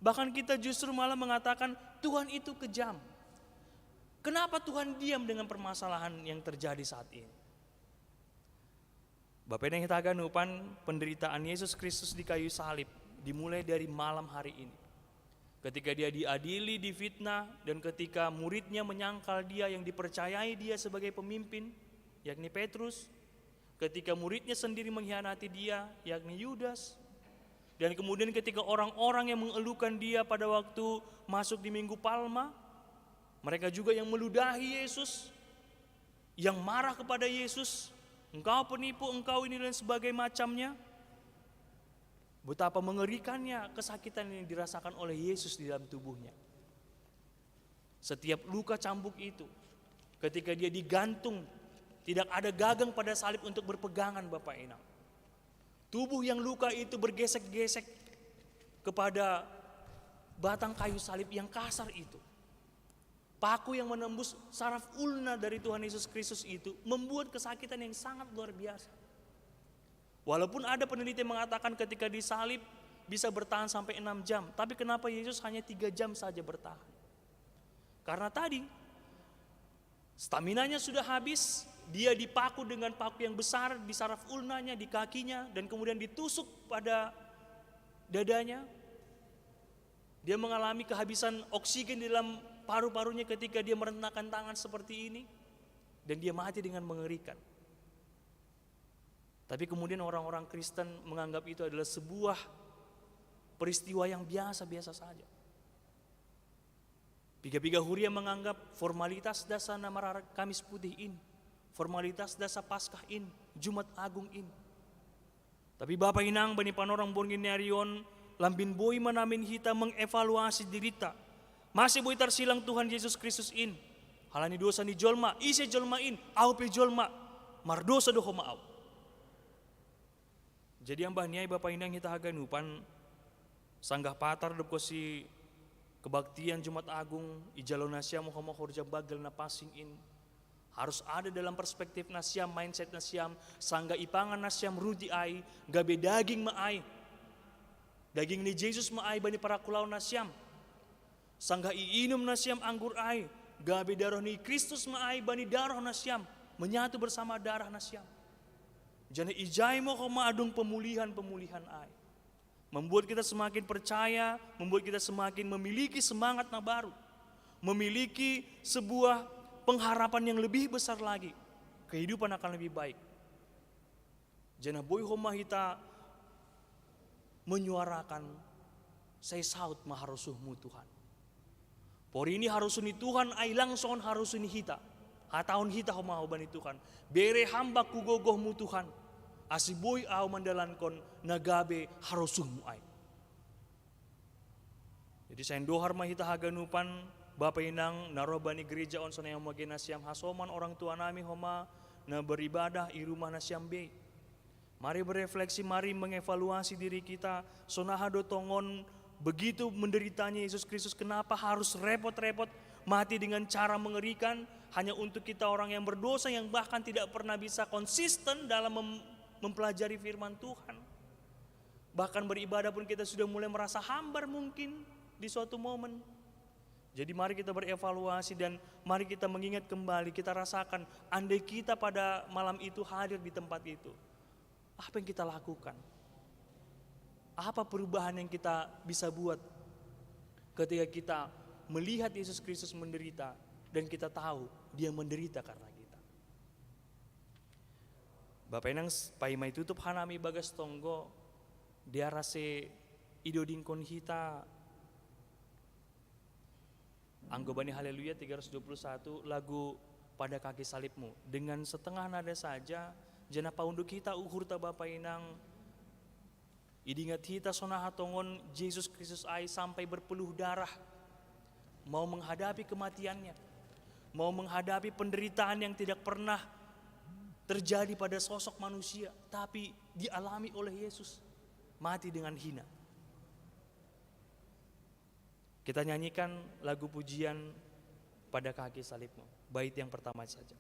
Bahkan kita justru malah mengatakan Tuhan itu kejam. Kenapa Tuhan diam dengan permasalahan yang terjadi saat ini? Bapak yang kita ganupan penderitaan Yesus Kristus di kayu salib dimulai dari malam hari ini. Ketika dia diadili, difitnah, dan ketika muridnya menyangkal dia yang dipercayai dia sebagai pemimpin, yakni Petrus. Ketika muridnya sendiri mengkhianati dia, yakni Yudas. Dan kemudian ketika orang-orang yang mengeluhkan dia pada waktu masuk di Minggu Palma, mereka juga yang meludahi Yesus, yang marah kepada Yesus, engkau penipu, engkau ini dan sebagainya macamnya. Betapa mengerikannya kesakitan yang dirasakan oleh Yesus di dalam tubuhnya. Setiap luka cambuk itu, ketika dia digantung, tidak ada gagang pada salib untuk berpegangan Bapak Inang. Tubuh yang luka itu bergesek-gesek kepada batang kayu salib yang kasar itu. Paku yang menembus saraf ulna dari Tuhan Yesus Kristus itu membuat kesakitan yang sangat luar biasa. Walaupun ada peneliti yang mengatakan ketika disalib bisa bertahan sampai 6 jam. Tapi kenapa Yesus hanya 3 jam saja bertahan? Karena tadi staminanya sudah habis. Dia dipaku dengan paku yang besar di saraf ulnanya, di kakinya. Dan kemudian ditusuk pada dadanya. Dia mengalami kehabisan oksigen di dalam paru-parunya ketika dia merentangkan tangan seperti ini. Dan dia mati dengan mengerikan. Tapi kemudian orang-orang Kristen menganggap itu adalah sebuah peristiwa yang biasa-biasa saja. Piga-piga Huria menganggap formalitas dasa nama Kamis Putih ini, formalitas dasa Paskah ini, Jumat Agung ini. Tapi Bapak Inang bani panorang borginarion lambin boy manamin hita mengevaluasi dirita. Masih boy tersilang Tuhan Yesus Kristus in. Halani dosa ni jolma, isi jolma in, au pe jolma, mardosa doho maau. Jadi yang bahniai Bapak Inang kita haganupan sanggah patar doko si kebaktian Jumat Agung ijalo nasiam homo horja bagel na passing in. Harus ada dalam perspektif nasiam, mindset nasiam, sangga ipangan nasiam rudi ai, gabe daging maai. Daging ni Yesus maai bani para kulau nasiam. Sangga iinum nasiam anggur ai, gabe darah ni Kristus maai bani darah nasiam, menyatu bersama darah nasiam. Jadi ijai mo koma adung pemulihan ai. Membuat kita semakin percaya, membuat kita semakin memiliki semangat na baru. Memiliki sebuah pengharapan yang lebih besar lagi. Kehidupan akan lebih baik. Jana boy homa hita menyuarakan saya saut maharusuhmu Tuhan. Por ini harusuni Tuhan ai langsung harusuni hita. Hataun hita homa hobani Tuhan. Bere hamba kugogohmu Tuhan. Asiboy au mandalankon nagabe harusuhmu ai. Jadi saya dohar mahita haganupan Bapak Inang narobani gereja on sana yang magena siam hasoman orang tua nami homa na beribadah i rumah nasiam be. Mari berefleksi, mari mengevaluasi diri kita. Sonaha do tongon begitu menderitanya Yesus Kristus, kenapa harus repot-repot mati dengan cara mengerikan hanya untuk kita orang yang berdosa yang bahkan tidak pernah bisa konsisten dalam mempelajari firman Tuhan. Bahkan beribadah pun kita sudah mulai merasa hambar mungkin di suatu momen. Jadi mari kita berevaluasi dan mari kita mengingat kembali, kita rasakan andai kita pada malam itu hadir di tempat itu. Apa yang kita lakukan? Apa perubahan yang kita bisa buat ketika kita melihat Yesus Kristus menderita dan kita tahu dia menderita karena kita. Bapak Enang paimai tutup hanami bagas tonggo dia rase idodingkon hita anggobani haleluya 321 lagu pada kaki salibmu. Dengan setengah nada saja jana paunduk kita uhur ta Bapak Enang idingat hita sonaha tongon Yesus Kristus ai sampai berpeluh darah mau menghadapi kematiannya, mau menghadapi penderitaan yang tidak pernah terjadi pada sosok manusia, tapi dialami oleh Yesus, mati dengan hina. Kita nyanyikan lagu pujian pada kaki salibmu, bait yang pertama saja.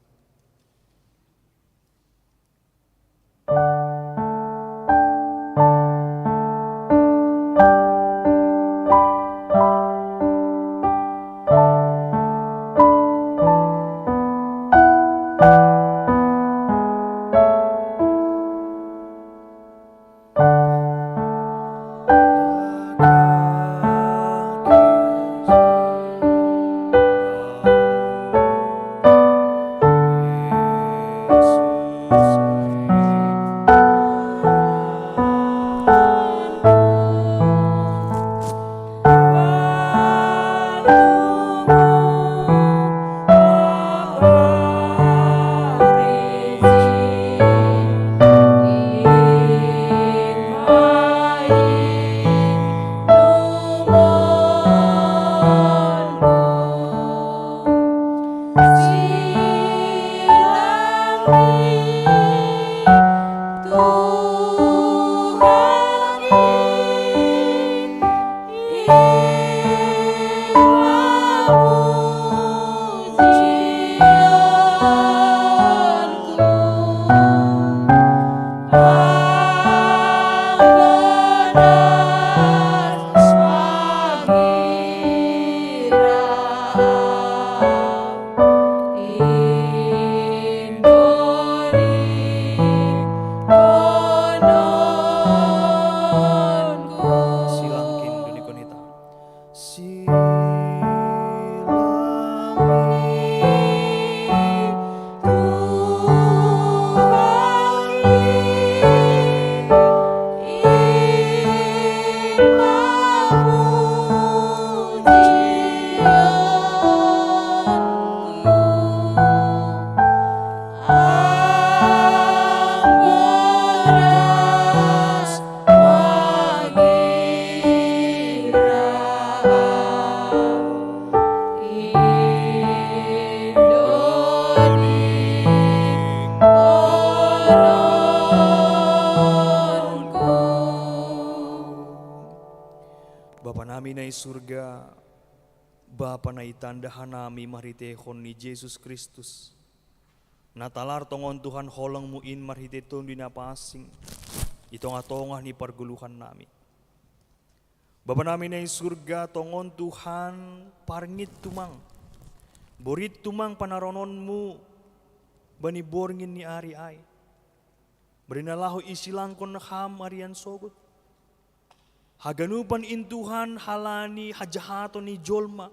Surga Bapa na itanda hanami maritehon ni Jesus Kristus natalar tongon Tuhan holong muin marhiteton di napasing itong atongah ni parguluhan nami Bapa namin na surga tongon Tuhan parngit tumang borit tumang panarononmu bani borngin ni ari ay berinalahu isilangkon ham arian sogut haganupan intuhan halani hajahato ni jolma.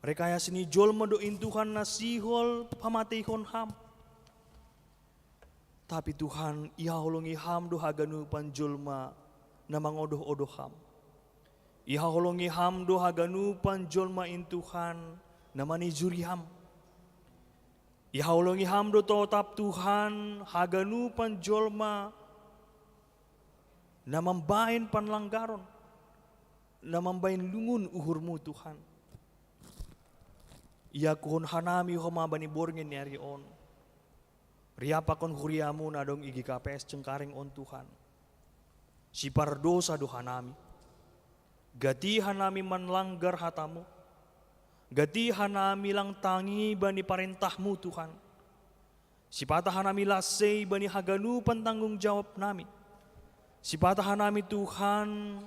Rekayasa ni jolma do intuhan nasihol pamatihon ham. Tapi Tuhan ihaholongi ham do haganupan jolma na mangodoh-odoh ham. Ihaholongi ham do haganupan jolma intuhan na manijuri ham. Ihaholongi ham do totap Tuhan haganupan jolma na mambain panlanggaron, na mambain lungun uhurmu Tuhan. Ia kuhon hanami homabani borngin ni arion. Riapakon huriamu na dong igi KPS cengkaring on Tuhan. Si pardosa do hanami. Gati hanami manlanggar hatamu. Gati hanami lang tangi bani parentahmu Tuhan. Si patah hanami lasay bani haganu pantanggung jawab nami. Si patahan nami Tuhan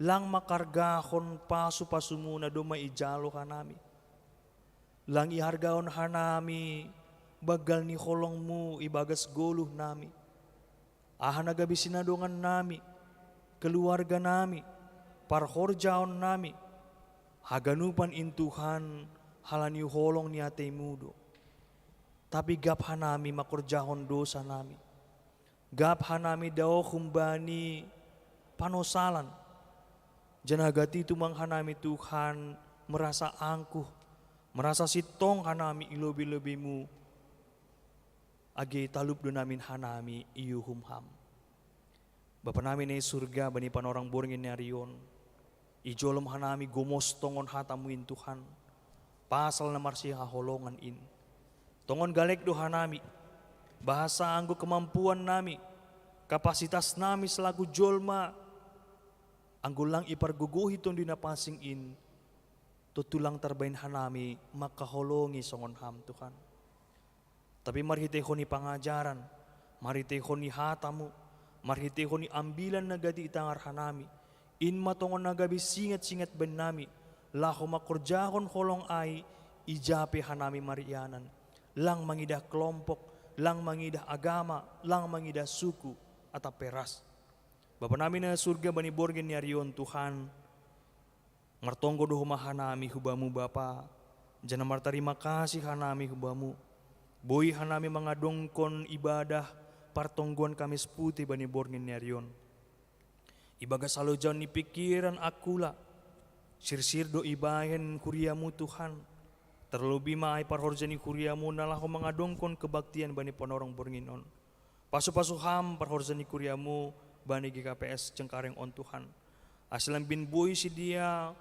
lang makargahon pasu-pasumu na duma ijalo kanami. Lang ihargaon hanami bagal ni holongmu ibagas goluh nami. Ahan agabi sinadongan nami, keluarga nami, parhorjaon nami, haganupan in Tuhan halani holong ni atay mudo. Tapi gap hanami makurjahon dosa nami. Gap hanami daw kumbani panosalan. Janagati tumang hanami Tuhan merasa angkuh, merasa sitong hanami ilobi-lobimu. Agi talup do namin hanami iyuhumham. Bapa namin ay surga bani panorang boringin ni ariyon. Ijolom hanami gumostongon hatamuin Tuhan. Pasal na marsiya holongan in. Tongon galek do hanami. Bahasa anggo kemampuan nami. Kapasitas nami selaku jolma. Anggo lang iparguguhi tong dinapasing in. Tutulang tarbain hanami makaholongi songon ham Tuhan. Tapi marhiteho ni pangajaran. Marhiteho ni hatamu. Marhiteho ni ambilan na gadi itangar hanami. In matongon nagabi singat-singat ben nami, laho makurjahon holong ay, ijape hanami marianan. Lang mangidah kelompok, lang mangidah agama, lang mangidah suku, atau peras. Bapa namin na surga bani borgen ni ariyon Tuhan, ngartonggo do humahanami hubamu Bapa, jana martarima kasih hanami hubamu, boy hanami mangadongkon ibadah, partongguan Kamis Putih bani borgen ni ariyon. Ibaga salujan ni pikiran akula, sirsir do ibahen kuriamu Tuhan, terlebih maay parhorjan ni kuriamu nalah ko mangadongkon kebaktian bani panorong bornginon. Pasu-pasu ham parhorjan ni kuriamu bani GKPS Cengkareng on Tuhan. Asilan bin boy si dia,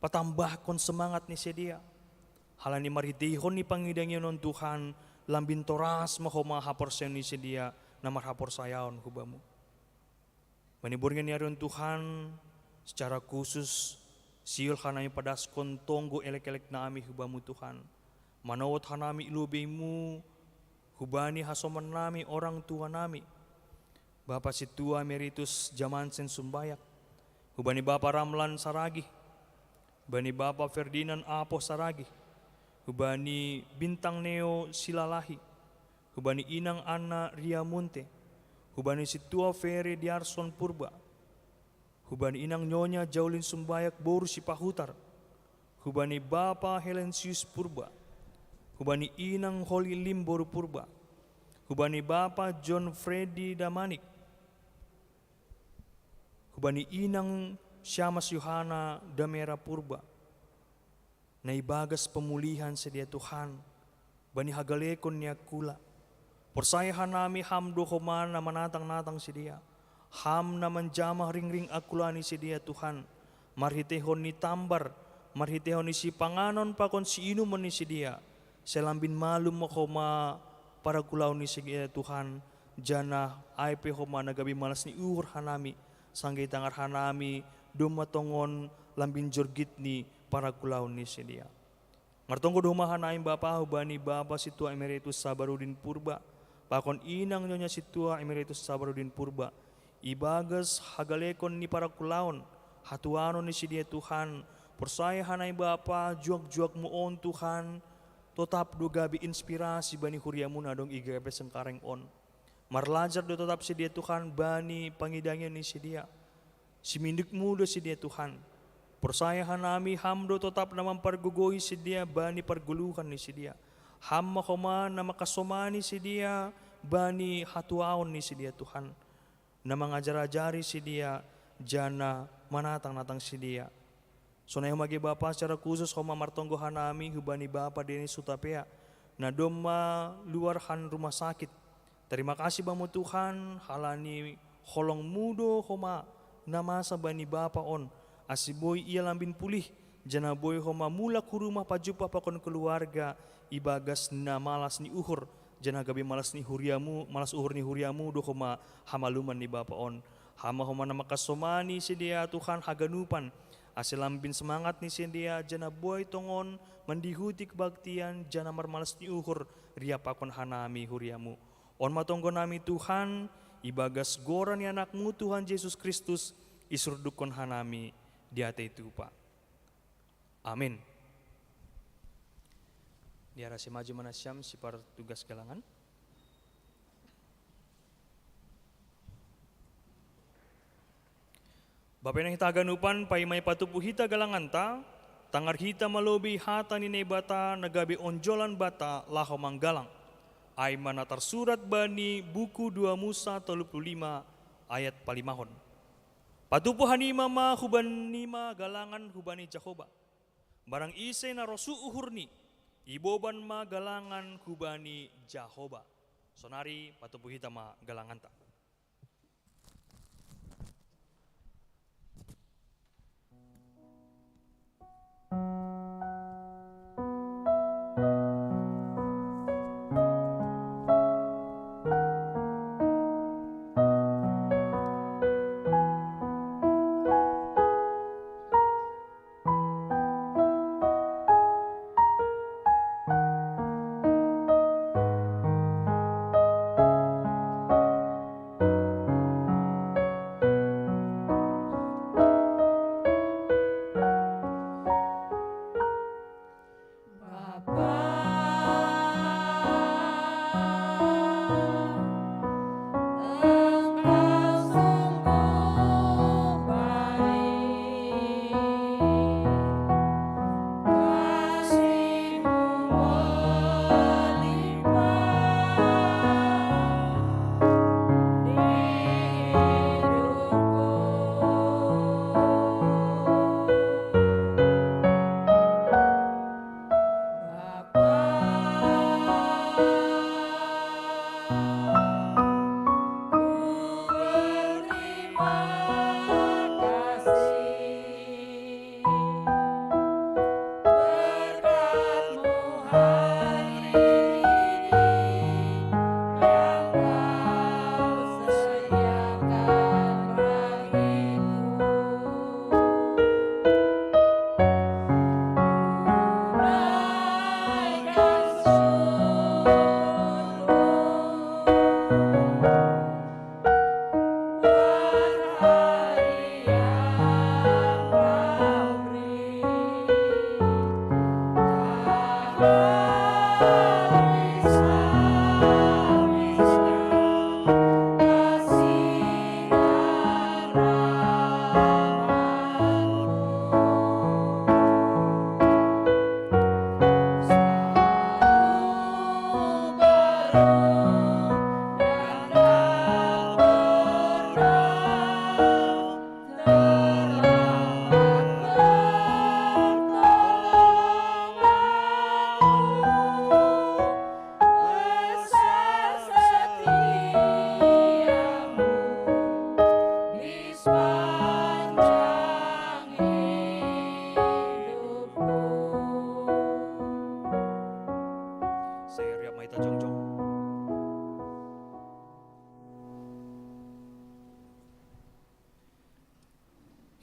patambahkon semangat ni si dia. Halani maritihon ni pangidangin on Tuhan, lambin toras mahoma haporsen ni si dia, namar hapor sayaon hubamu. Maniburnya ni arion Tuhan secara khusus siul hanami padas kontonggo elek-elek nami hubamu Tuhan. Manawat hanami ilubemu hubani hasoman nami orang tua nami. Bapak Situa Emeritus Jamansen Sumbayak. Hubani Bapak Ramlan Saragi. Hubani Bapak Ferdinand Apo Saragi. Hubani Bintang Neo Silalahi. Hubani Inang Ana Riamunte. Hubani Situa Ferry Diarson Purba. Hubani Inang Nyonya Jaulin Sumbayak Boru Sipahutar. Hubani Bapa Helensius Purba. Hubani Inang Holy Lim Boru Purba. Hubani Bapa John Freddy Damanik. Hubani Inang Syamas Yohana Damera Purba. Naibagas pemulihan sedia Tuhan. Bani hagalekon niya kula. Persaya hanami ham do homan na manatang-natang si dia. Ham na manjamah ring-ring akulani si dia Tuhan. Marhitehon ni tambar. Marhitehon ni si panganon pakon si inuman ni si dia. Selambin malum mo homa para kulaw ni si dia Tuhan. Jana ay pe homa nagabi malas ni uhur hanami. Sanggay tangar hanami dumatongon lambin jorgit ni para kulaw ni si dia. Ngartonggo dumahan naim Bapa hubani Bapa Situa Emeritus Sabarudin Purba. Pakon Inang Nyonya Situa Emeritus Sabarudin Purba. Ibagas hagalekon ni para kulaon. Hatuanon ni si dia Tuhan. Persaya hanay Bapa juak-juak mo on Tuhan. Totap do gabi inspirasi bani huriamu na dong IGP Cengkareng on. Marlajar do tetap si dia Tuhan bani pangidangin ni si dia. Simindik muda si dia Tuhan. Persaya hanami hamdo tetap na mampargugoy si dia bani parguluhan ni si dia. Ham makoma na makasomani si dia bani hatuaon ni si dia Tuhan. Na mangajar-ajari si dia jana manatang-natang si dia. So na magi Bapa secara khusus homa martonggo hanami hubani Bapa Denis Sutapea na doma luarhan rumah sakit. Terima kasih bamu Tuhan halani holong mudo homa namasa bani Bapa on. Asiboy ia lambin pulih jana boy homa mula ku rumah pajupa pakon keluarga ibagas na malas ni uhur jana gabi malas ni huriamu malas uhur ni huriamu do homa hamaluman ni Bapa on. Hama homa na makasomani si dia Tuhan haganupan. Asilambin semangat ni sendia jana boy tongon mandihuti kebaktian jana marmalas ni uhur ria pakon hanami huriamu. On matonggo nami Tuhan ibagas goran ni anakmu Tuhan Yesus Kristus isurdukon hanami di hati itu Pak. Amin. Di arah si maju manasyam si para tugas galangan. Bapak yang taganupan pay may patupu hita galanganta, tangar hita malobi hata ni bata nagabi onjolan bata laho manggalang. Ay manatar surat bani buku 2 Musa 35 ayat 5. Patupu hanima ma hubanima galangan hubani Jakoba. Barang ise na rosu uhurni, iboban ma galangan hubani Jakoba. Sonari patupu hita ma galanganta.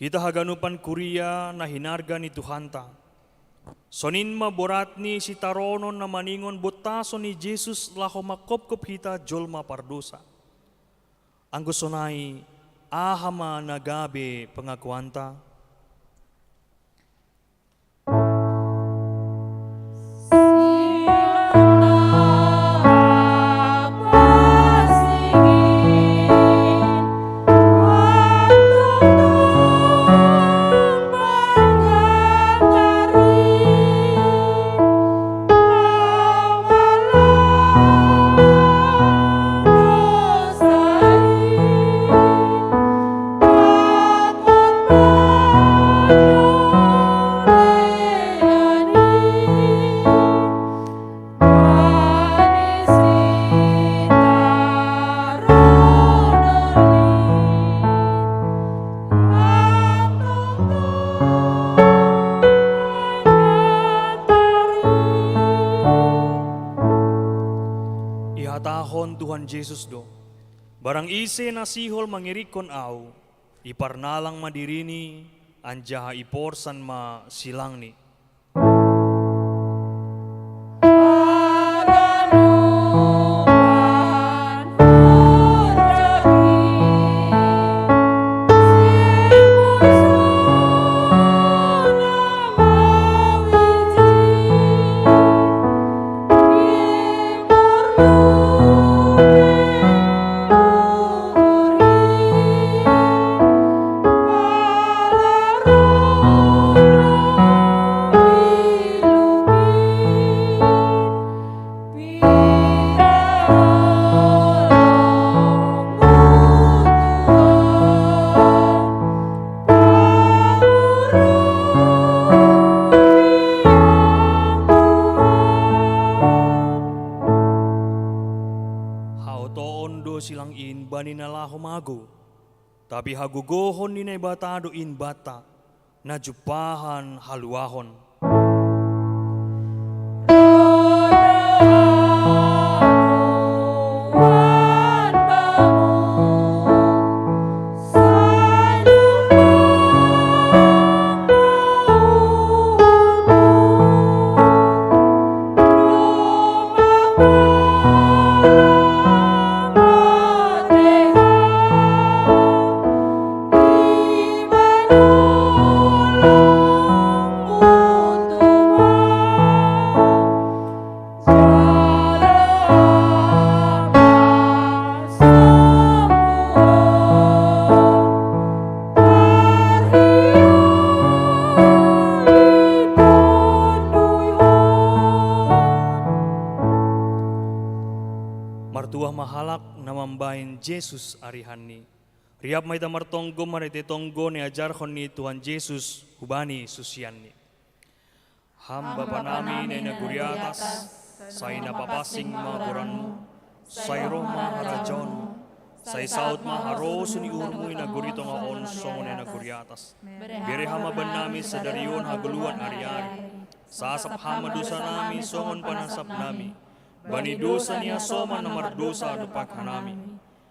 Hita haganupan kuria na hinarga ni Tuhanta. Sonin maboratni si taronon na maningon botaso ni Jesus laho makopkop hita jolma pardusa. Ang gusonay ahama nagabe pengakuanta. Ihatahon Tuhan Jesus do, barang ise na sihol mangirikon au, iparnalang madirini, anjaha iporsan ma silang ni. Bye. bani nalaho mago, tapi hagugohon ni na bata doin bata, na jupahan haluahon. Martuah mahalak namambahin Jesus arihani. Riap may tamartonggo marititonggo ni ajarhon ni Tuhan Yesus hubani susianni. Hamba pa namin ay naguriatas, say napapasing mga guranmo, say roma harajon, say saot maharoso ni urmoy nagurito nga onsong na naguriatas. Birehama ba namin sa dariyon haguluan ari-ari, sasap hamadusa namin songon panasap namin. Banidusa niya soma na mardusa dupak hanami.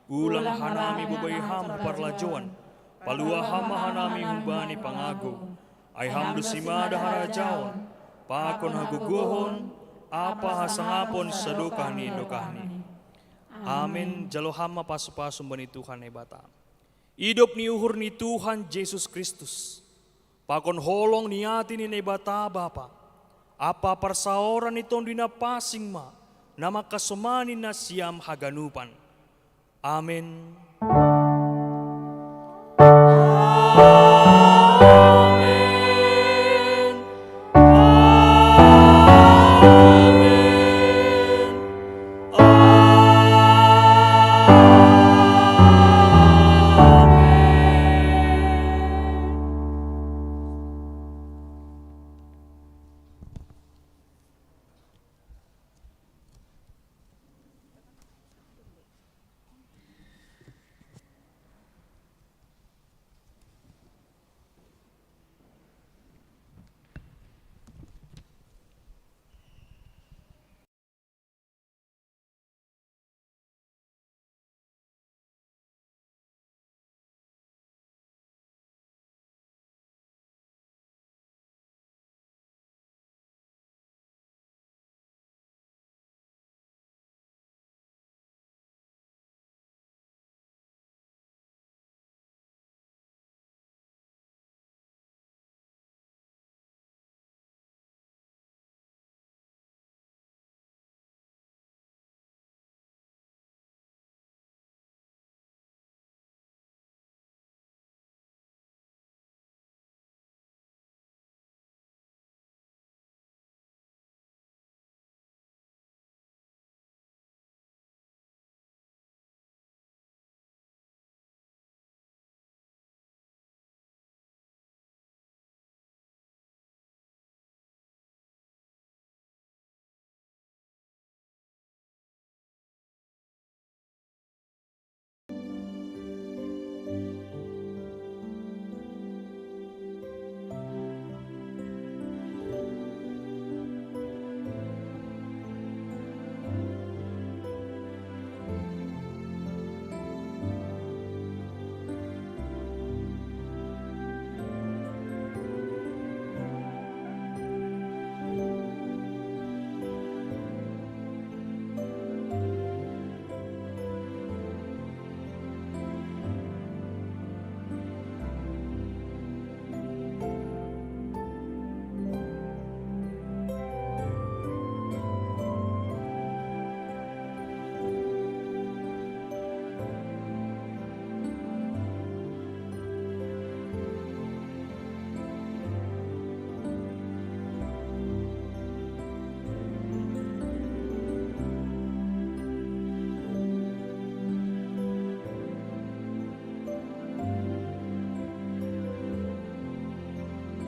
Ulang hanami bubayham parlajuan. Paluaham hanami hubani pangago. Ay hamdusimada harajawan. Pakon haguguhon. Apa hasangapon sa dukahni dukahni. Amin. Jaloham mapasupasum bani Tuhan ay bata. Idop ni uhur ni Tuhan Yesus Kristus. Pakon holong niyatin ni bata bapa. Apa parsaoran itong dinapasing ma. Na makasumanin na siyam haganupan. Amen.